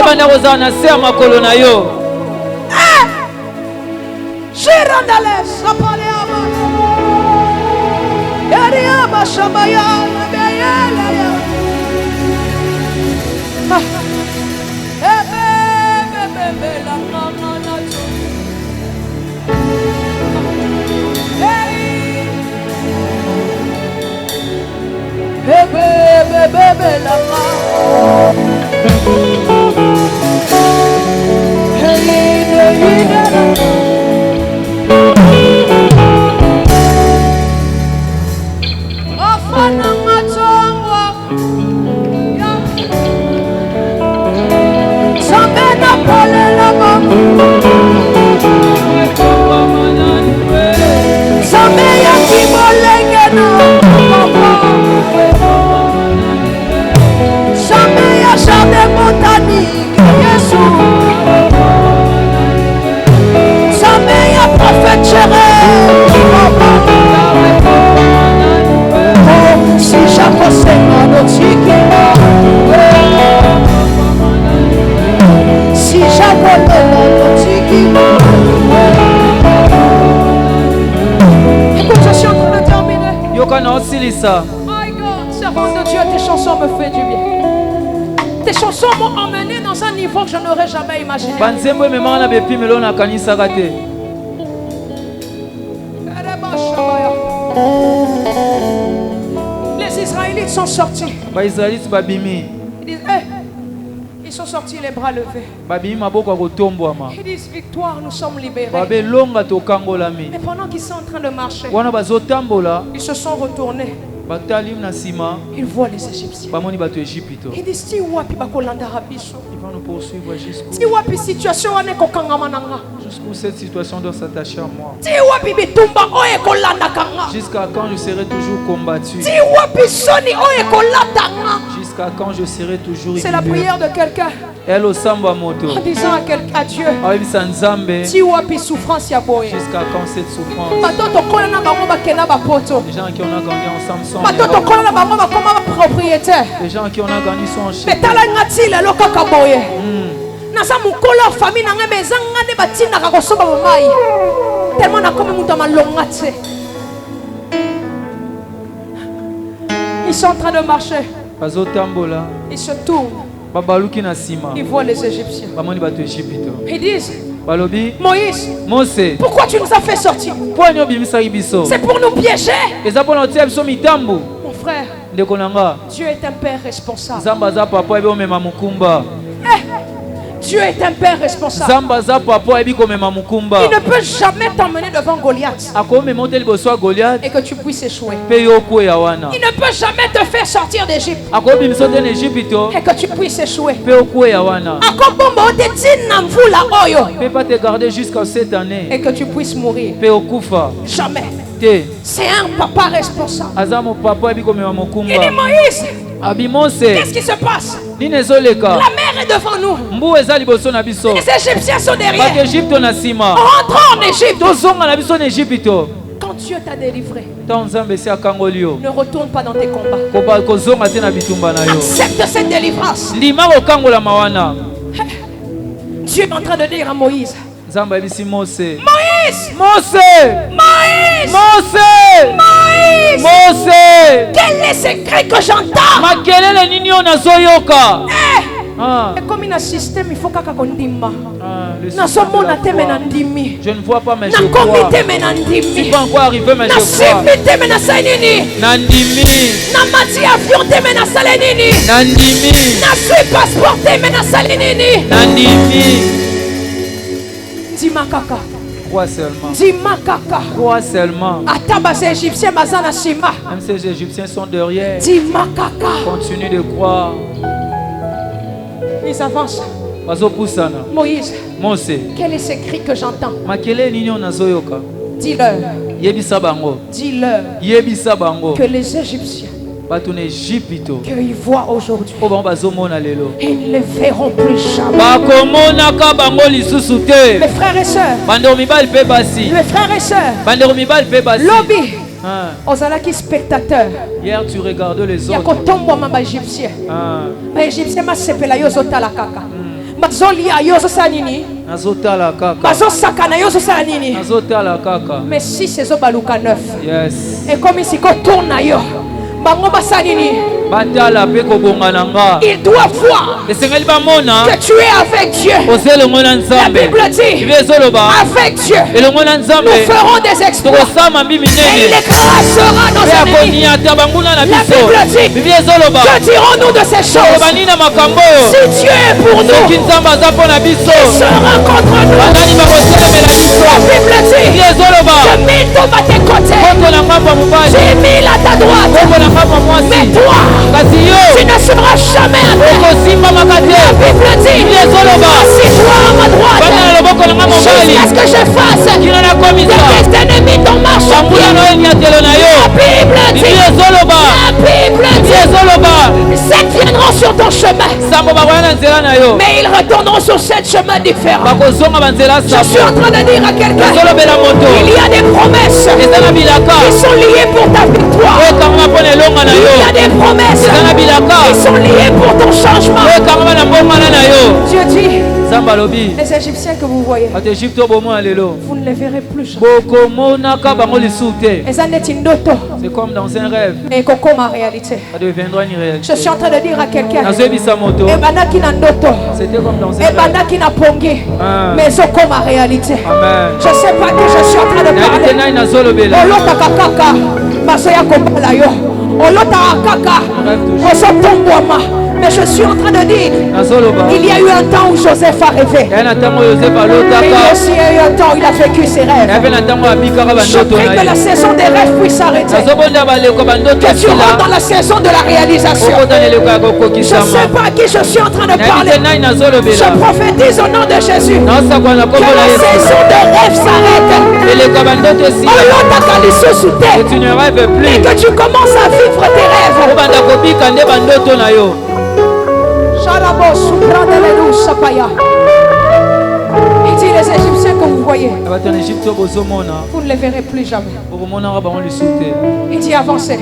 Sambe Servant de Dieu, tes chansons me font du bien. Tes chansons m'ont emmené dans un niveau que je n'aurais jamais imaginé. Les Israélites sont sortis. Ils disent, ils sont sortis les bras levés. Ils disent, victoire, nous sommes libérés. Mais pendant qu'ils sont en train de marcher, ils se sont retournés. Ils voient les Égyptiens. Ils disent, ils vont nous poursuivre jusqu'où cette situation doit s'attacher à moi. Jusqu'à quand je serai toujours combattu. Jusqu'à quand je serai toujours. C'est la prière de quelqu'un. En disant à Dieu, jusqu'à quand cette souffrance. Les gens qui ont grandi ensemble sont les gens qui ont grandi sont en chef. Ils sont en train de marcher. Ils se tournent. Ils voient les Égyptiens. Ils disent, Moïse, pourquoi tu nous as fait sortir? C'est pour nous piéger. Mon frère, Dieu est un père responsable. Dieu est un père responsable. Il ne peut jamais t'emmener devant Goliath et que tu puisses échouer. Il ne peut jamais te faire sortir d'Égypte et que tu puisses échouer. Il ne peut pas te garder jusqu'à cette année et que tu puisses mourir. Jamais. C'est un papa responsable. Il dit, Moïse, qu'est-ce qui se passe? La mer est devant nous. Les Égyptiens sont derrière. Rentrons en Égypte. Quand Dieu t'a délivré, ne retourne pas dans tes combats. Accepte cette délivrance. Dieu est en train de dire à Moïse, Moïse, quel est ce cri que j'entends? Et comme il a un système, il faut que je ne vois pas, mais je crois. Je ne suis pas encore arrivé, mais je crois. Crois seulement. Crois seulement. Même ces Égyptiens sont derrière. Continue de croire. Ils avancent. Moïse, quel est ce cri que j'entends? Dis-leur. Dis-leur que les Égyptiens qu'ils voient aujourd'hui, ils ne les verront plus jamais. Mes frères et sœurs, lobby, ozalaki spectateur. Hier tu regardais les autres. Égyptien masepela yo zotala kaka. Bazolia yo zosanini. Nazotala kaka. Bazosakana yo zosanini. Nazotala kaka. Mais si c'est zo baluka neuf. Yes. Et comme ici ko tourne yo. Bango basanini. Il doit voir que tu es avec Dieu. La Bible dit, avec Dieu, nous ferons des exploits. Et il écrasera nos ennemis. La Bible dit, que dirons-nous de ces choses? Si Dieu est pour nous, qui sera contre nous? La Bible dit, que 1000 tombent à tes côtés, 10 000 à ta droite, mais toi, tu ne seras jamais à terre. La Bible dit, assis-toi à ma droite jusqu'à ce que je fasse de tes ennemis ton marche au pied. La Bible dit, sept viendront sur ton chemin, mais ils retourneront sur 7 chemins différents. Je suis en train de dire à quelqu'un, il y a des promesses qui sont liées pour ta victoire. Il y a des promesses qui sont liées pour ton changement. Dieu dit, Les Égyptiens que vous voyez, vous ne les verrez plus. C'est comme dans un rêve. Et comme en réalité. Ça deviendra une réalité. Je suis en train de dire à quelqu'un. C'était comme dans un rêve. Mais c'est comme en réalité. Je ne sais pas que je suis en train de parler. Mais je suis en train de dire, il y a eu un temps où Joseph a rêvé. Mais il y a aussi eu un temps où il a vécu ses rêves. Je prie que la saison des rêves puisse s'arrêter. Que tu rentres dans la saison de la réalisation. Je ne sais pas à qui je suis en train de parler. Je prophétise au nom de Jésus que la saison de rêve s'arrête. Et tu ne rêves plus. Et que tu commences à vivre tes rêves. Il dit les Égyptiens que vous voyez, vous ne les verrez plus jamais. Il dit avancez,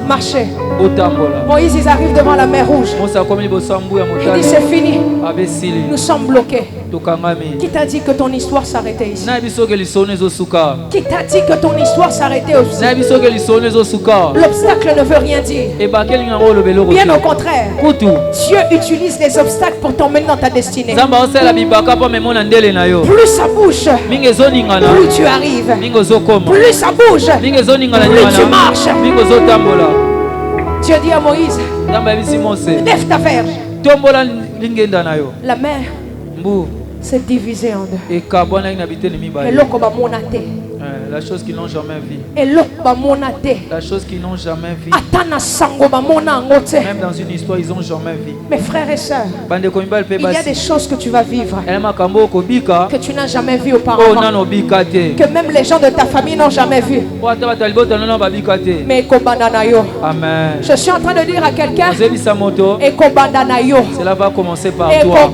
marchez. Moïse, ils arrivent devant la mer Rouge. Il dit c'est fini. Nous sommes bloqués. Qui t'a dit que ton histoire s'arrêtait ici? Qui t'a dit que ton histoire s'arrêtait aussi? L'obstacle ne veut rien dire. Bien au contraire, Dieu utilise les obstacles pour t'emmener dans ta destinée. Plus ça bouge, plus tu arrives. Plus ça bouge, plus tu marches. Dieu dit à Moïse, lève ta verge. La mer s'est divisée en deux. La chose qu'ils n'ont jamais vue. La chose qu'ils n'ont jamais vue. Même dans une histoire, ils n'ont jamais vu. Mes frères et sœurs, il y a des choses que tu vas vivre que tu n'as jamais vues auparavant. Que même les gens de ta famille n'ont jamais vu. Mais Amen. Je suis en train de dire à quelqu'un, cela va commencer par toi.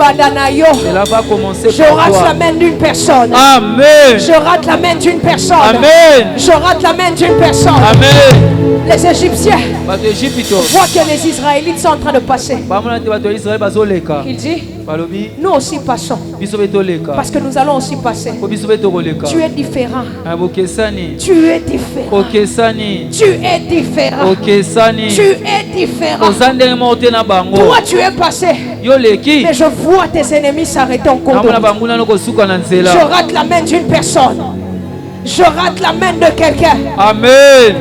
Cela va commencer je rate la main d'une personne. Amen. Je rate la main d'une personne. Amen. Je rate la main d'une personne. Amen. Les Égyptiens voient que les Israélites sont en train de passer. Il dit, nous aussi passons. Parce que nous allons aussi passer. Tu es différent. Tu es différent. Tu es différent. Tu es différent. Toi tu es passé. Mais je vois tes ennemis s'arrêter en cours de route. Je rate la main d'une personne. Je rate la main de quelqu'un. Amen.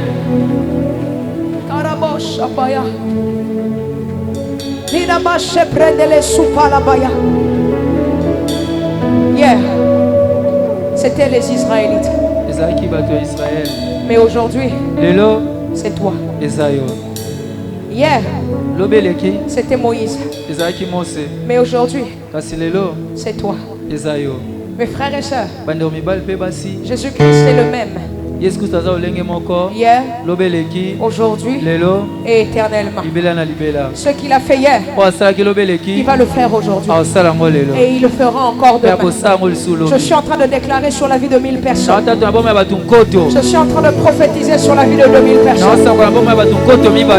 Hier, c'était les Israélites. Mais aujourd'hui, c'est toi. Hier, c'était Moïse. Mais aujourd'hui, c'est toi. Mes frères et sœurs, Jésus-Christ est le même. Hier, aujourd'hui et éternellement. Ce qu'il a fait hier, il va le faire aujourd'hui. Et il le fera encore demain. Je suis en train de déclarer sur la vie de 1000 personnes. Je suis en train de prophétiser sur la vie de 2000 personnes.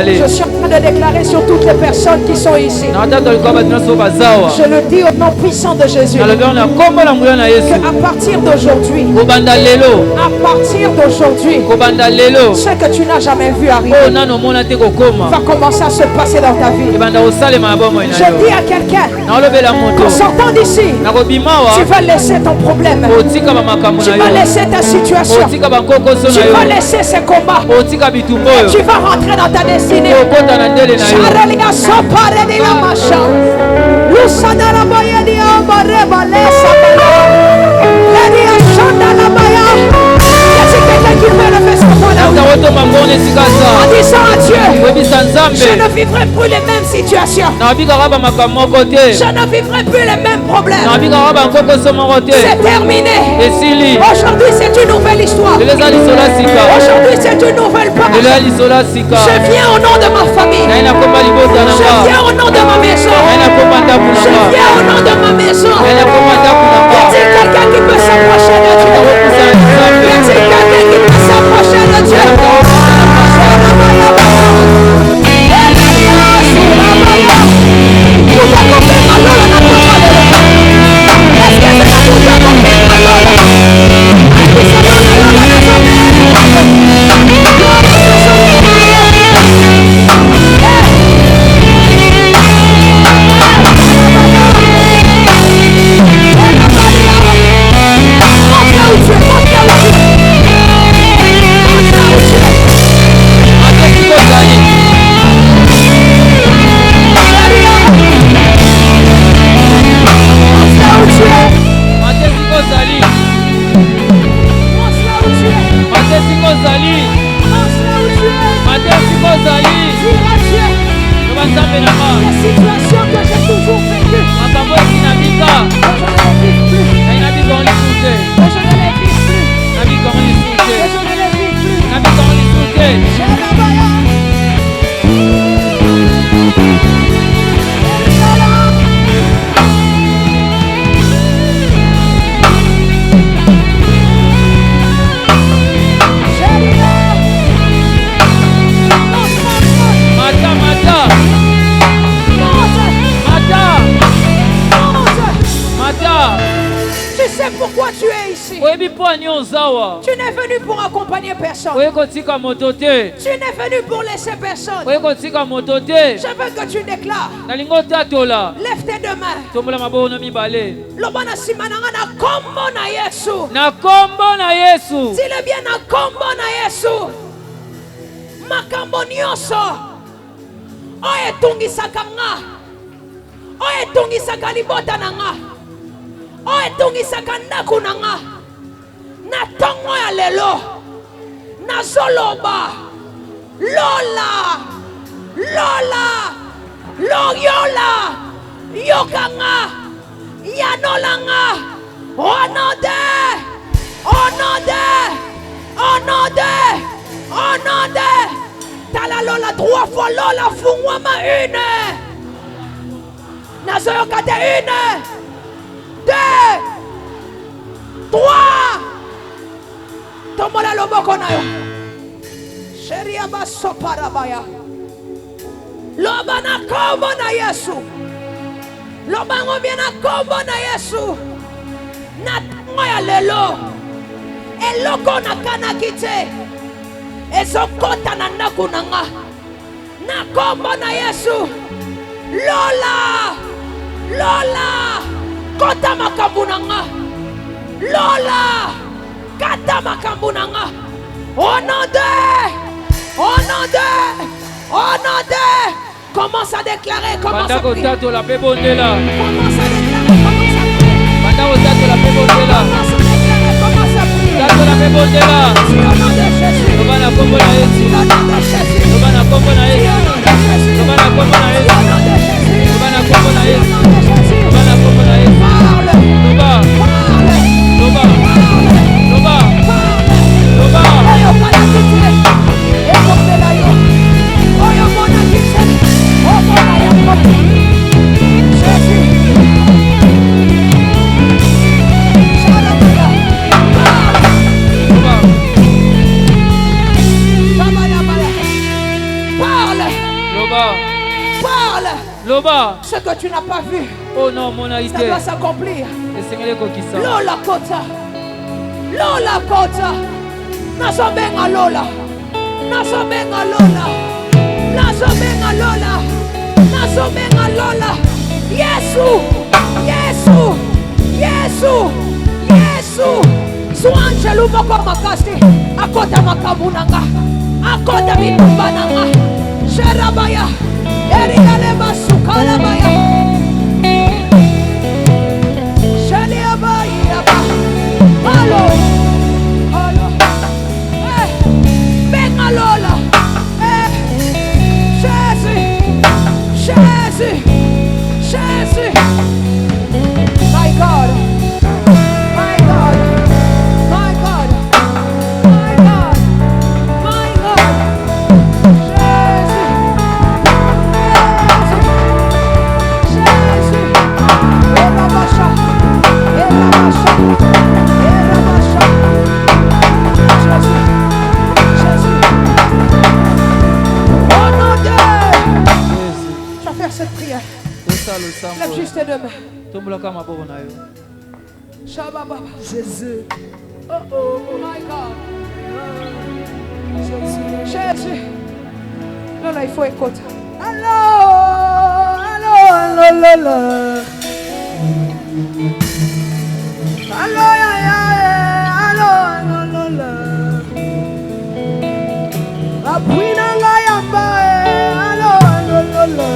Je suis en train de déclarer sur toutes les personnes qui sont ici. Je le dis au nom puissant de Jésus. Qu'à partir d'aujourd'hui, ce que tu n'as jamais vu arriver va commencer à se passer dans ta vie. Je dis à quelqu'un qu'en sortant d'ici, tu vas laisser ton problème, tu vas laisser ta situation, tu vas laisser ces combats, et tu vas rentrer dans ta destinée. Qui fait le en disant à Dieu, je ne vivrai plus les mêmes situations. Je ne vivrai plus les mêmes problèmes. C'est terminé. Aujourd'hui c'est une nouvelle histoire. Aujourd'hui c'est une nouvelle page. Je viens au nom de ma famille. Je viens au nom de ma maison. Je viens au nom de ma maison. Y a-t-il quelqu'un qui peut s'approcher de Dieu? Y a-t-il quelqu'un qui peut s'approcher de Dieu? Vous sais pourquoi tu es ici. Tu n'es venu pour accompagner personne. Tu n'es venu pour laisser personne. Je veux que tu déclares. Lève tes deux mains. Lobana simananga na kombo na Yesu. Na kombo na Yesu. Dis-le bien, na kombo na Yesu. Makambo nyonso. Oye tungisaka nga. Oye tungisaka libota na nga. Oye tungisaka ndaku na nga. Na tongo ya lelo. Na zoloba. Lola. Lola. Loyola. Yokanga. Yanolanga. Onode. Onode. Onode. Onode. Tala Lola 3 fois Lola fungwama 1. Nazoyoka te 1, 2, 3. Tomola loboko na yo. Sheria baso parabaya. Loba na kombo na Yesu. Loba ngombe na kombo na Yesu. Na moya lelo. Eloko na kana kite. Ezokota na ndaku nanga. Na kombo na Yesu. Lola. Lola. Kota makambu nanga. Lola. Kata makambu nanga. Au nom de. Au nom de. Au nom de. Commence à déclarer. Commence à prier. Commence à déclarer. Commence à prier. Commence à prier. Au nom de Jésus. Au nom de Jésus. Au nom de Jésus. Au nom de Jésus. Au nom de Jésus. Parle. Ce que tu n'as pas vu, oh non, mon ça doit s'accomplir. Lola kota, Lola kota, nasobenga Lola, nasobenga Lola, nasobenga Lola, nasobenga Lola. Yesu, Yesu, Yesu, Yesu. Suanjelu moko makasi, akota makabunanga, akota bitumbananga, sherabaya. Eriale basukala baya. Shalia baya ba. Halo. Halo. Benga Lola. Jésus. Jésus. Jésus. My God. My God. My God. My God. My God. Cette prière. Lève juste tes deux mains. Shababa. Jésus. Oh oh, my God. Jésus. Non, là, il faut écouter. Allô, allô, allô, allô. Allô, allô, allô, allô. Appuie dans la yamba. Allô, allô, allô.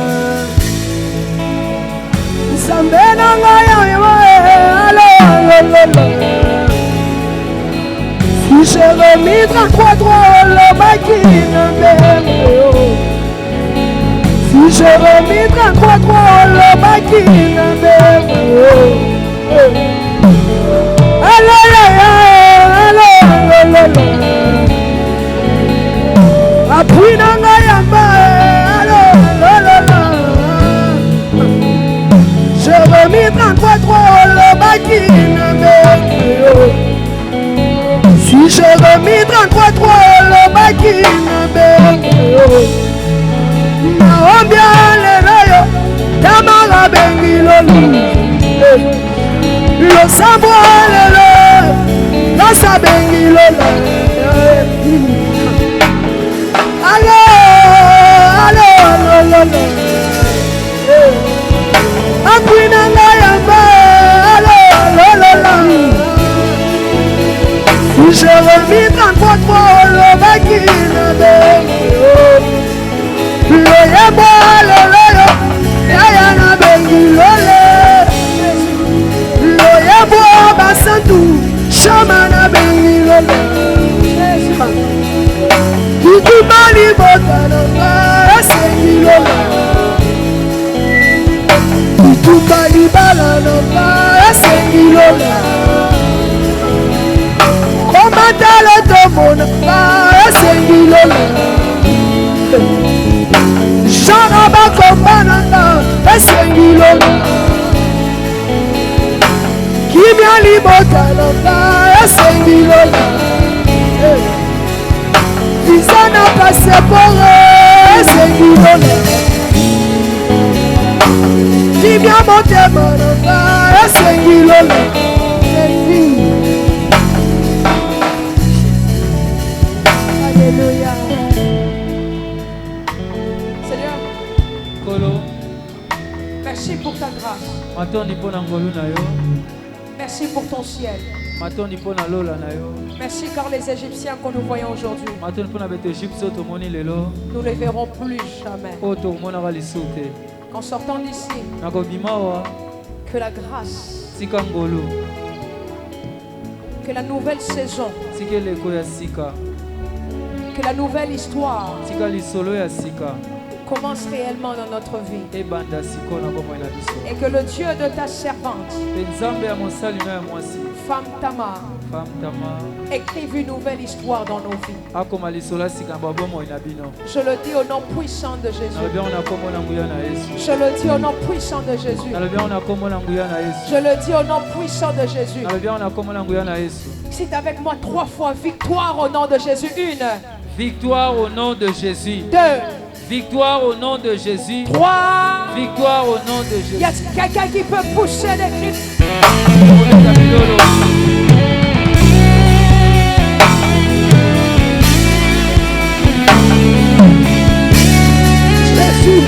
Si je remis 33 le maquine, si je remis 33 le maquine, appuie dans la yamba. Je remis 33 le maquine. Si je remis 33 le maquine. Naombia le rayo, tamara bengi lolu. losambo lelo nasabengi lola alo alo alo akwina ngayamba alo alo je revis quand votre le bakina bengi lo yebo lelo ya na bengi lole lo yebo basantu chama na bengi lole Tutu mali botana esengi lola Tutu mali balana esengi lola Komandala tomona esengi lola Jana bakombana esengi lola Kimia libotana esengi lola Isana passe pour esengi lola Kimia motemana esengi lola Alléluia. Seigneur, merci pour ta grâce. Merci pour ton ciel. Merci car les Égyptiens que nous voyons aujourd'hui, nous ne les verrons plus jamais. En sortant d'ici, que la grâce, que la nouvelle saison, que la nouvelle histoire commence réellement dans notre vie. Et que le Dieu de ta servante, Femme Tamar, écrive une nouvelle histoire dans nos vies. Je le dis au nom puissant de Jésus. Je le dis au nom puissant de Jésus. Je le dis au nom puissant de Jésus. C'est avec moi 3 fois victoire au nom de Jésus. 1. Victoire au nom de Jésus. 2. Victoire au nom de Jésus. 3. Victoire au nom de Jésus. Y a quelqu'un qui peut pousser des cris? Jésus.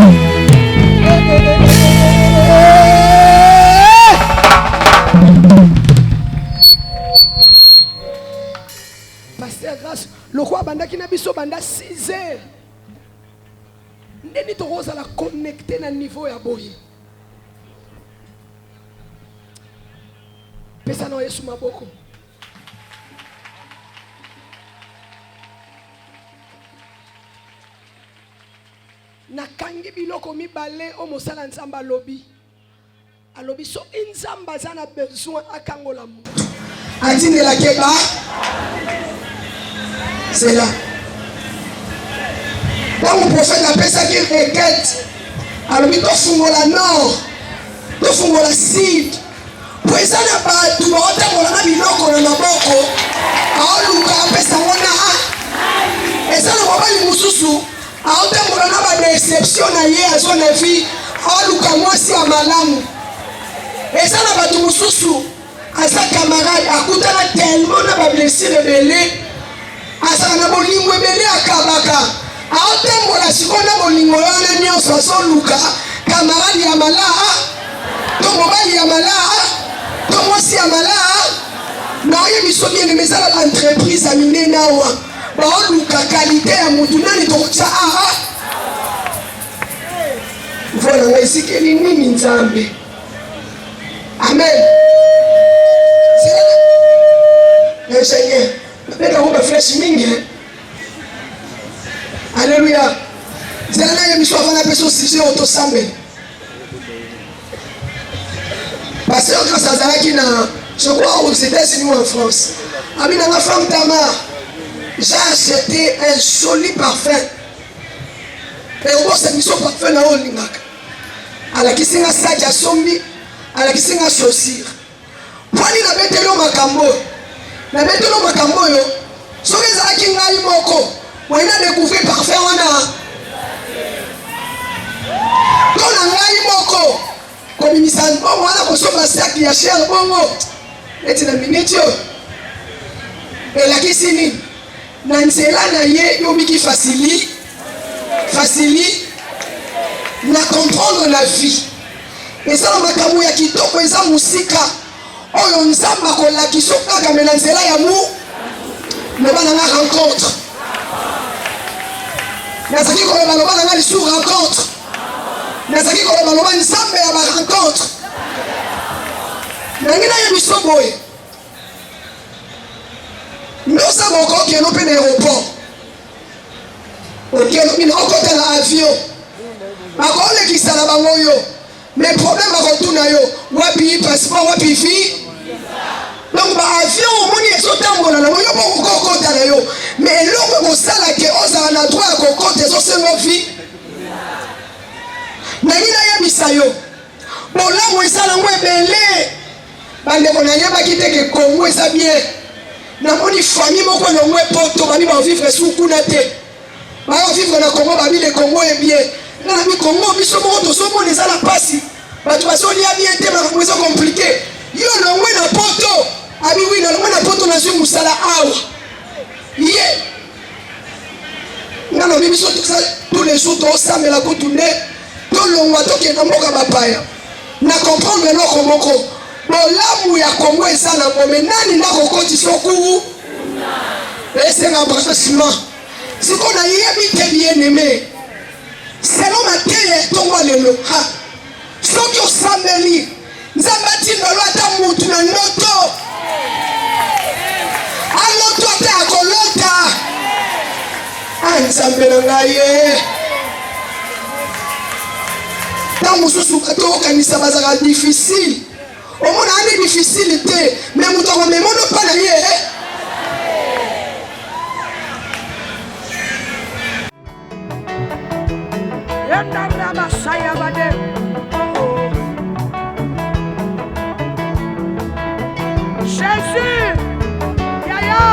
Pasteur grâce, le roi banda qui n'a biso banda 6 heures. Ndeni to roza la connecter na niveau ya boye. Pesa na Yesu maboko. Nakangi biloko mibale o mosala nzamba lobi. Alobi so inzamba zana besoin akangola mu. Adine la keba. C'est là. Quand le prophète appelle ça qu'il requête, alors il doit fondre la nord, il doit fondre la sud. Pour ça, il n'y a pas de monde qui a mis l'eau dans la boko. Alors, il a appelé ça mon a. Et ça, le moment où il moussou, alors il a pas de déception à son vie. Alors, il a moi aussi à malam. Et ça, il a pas de moussou. À sa camarade, à côté de tellement de blessures révélées. À sa camarade, il a révélé à Kabaka. Aotembola sikona bolingo yana nyonso so luka camarade ya malaa to mobali ya malaa to mosi ya malaa na oye biso bien mesala l'entreprise amine nawa ba luka qualité ya mutu nani to cha voilà ngisikeli nini nzambe amen c'est le Seigneur peut-être on va flash mingi. Alléluia. C'est là que je suis avant la personne si auto sambe. Parce que quand ça s'arrête je crois aux États-Unis ou en France. Ami dans la femme Tamar, j'ai acheté un joli parfum. Et on voit cette mission parfum là au Limak. À la qui s'inga sac à sombi, à la qui s'inga chaussure. Prenez la bête de makambo. La bête de makambo yo. So les aki ngai moko. On a découvert parfait on a. Quand on a eu moko, Comme il s'en va, on a consommé un sac qui a cher, bon, et tu l'as mis, et la question, Nanzela na ye yobiki facili na comprendre la vie. Et ça na makambo ya kitoko eza musika oyo nzamba kolakisa kaka me na nzela ya mu me bana na rencontre. Nazaki koloba loba na lisu rencontre. Nazaki koloba loba nzambe ya ba rencontre. Nangina ya biso boye. Nous avons encore qui est dans l'aéroport. Ok, nous avons encore dans l'avion. Encore les qui sont là-bas, mais le problème est que tout le monde wapi passeport, wapi vie. Donc, l'avion, on est sur le temps, on a encore dans l'avion. Mais l'homme, on sait que on a un droit à compter, c'est seulement vie. Nangina ya bisayo. Bon, là, on est là, on est belé. Bande, on a pas quitté que Congo, ça bien. Namoni famille moko na ngwe poto bani ba vivre sous kunate ba vivre na Congo ba le Congo est bien na mi Congo biso moko to so mona za la pasi ba tu baso lia bien te ba komeza compliqué yo na ngwe na poto abi wi na ngwe na poto na zu musala awa ye na no biso tous les jours to samela la kotune to longwa to ke na mboka bapaya na comprendre loko moko. Bolamu ya Congo eza na ngome nani na kokoti sokuwu ese na branchement siko na yebi te bien aimé selon ma teye tongwa lelo ha soki osambeli nzambe atindolo ata mutu na ndoto aloto ate akolota nzambe na ngai ye ntango mosusu bato okanisa bazaka difficile. Au monde a des difficultés, mais nous avons même pas la Jésus, Yaya,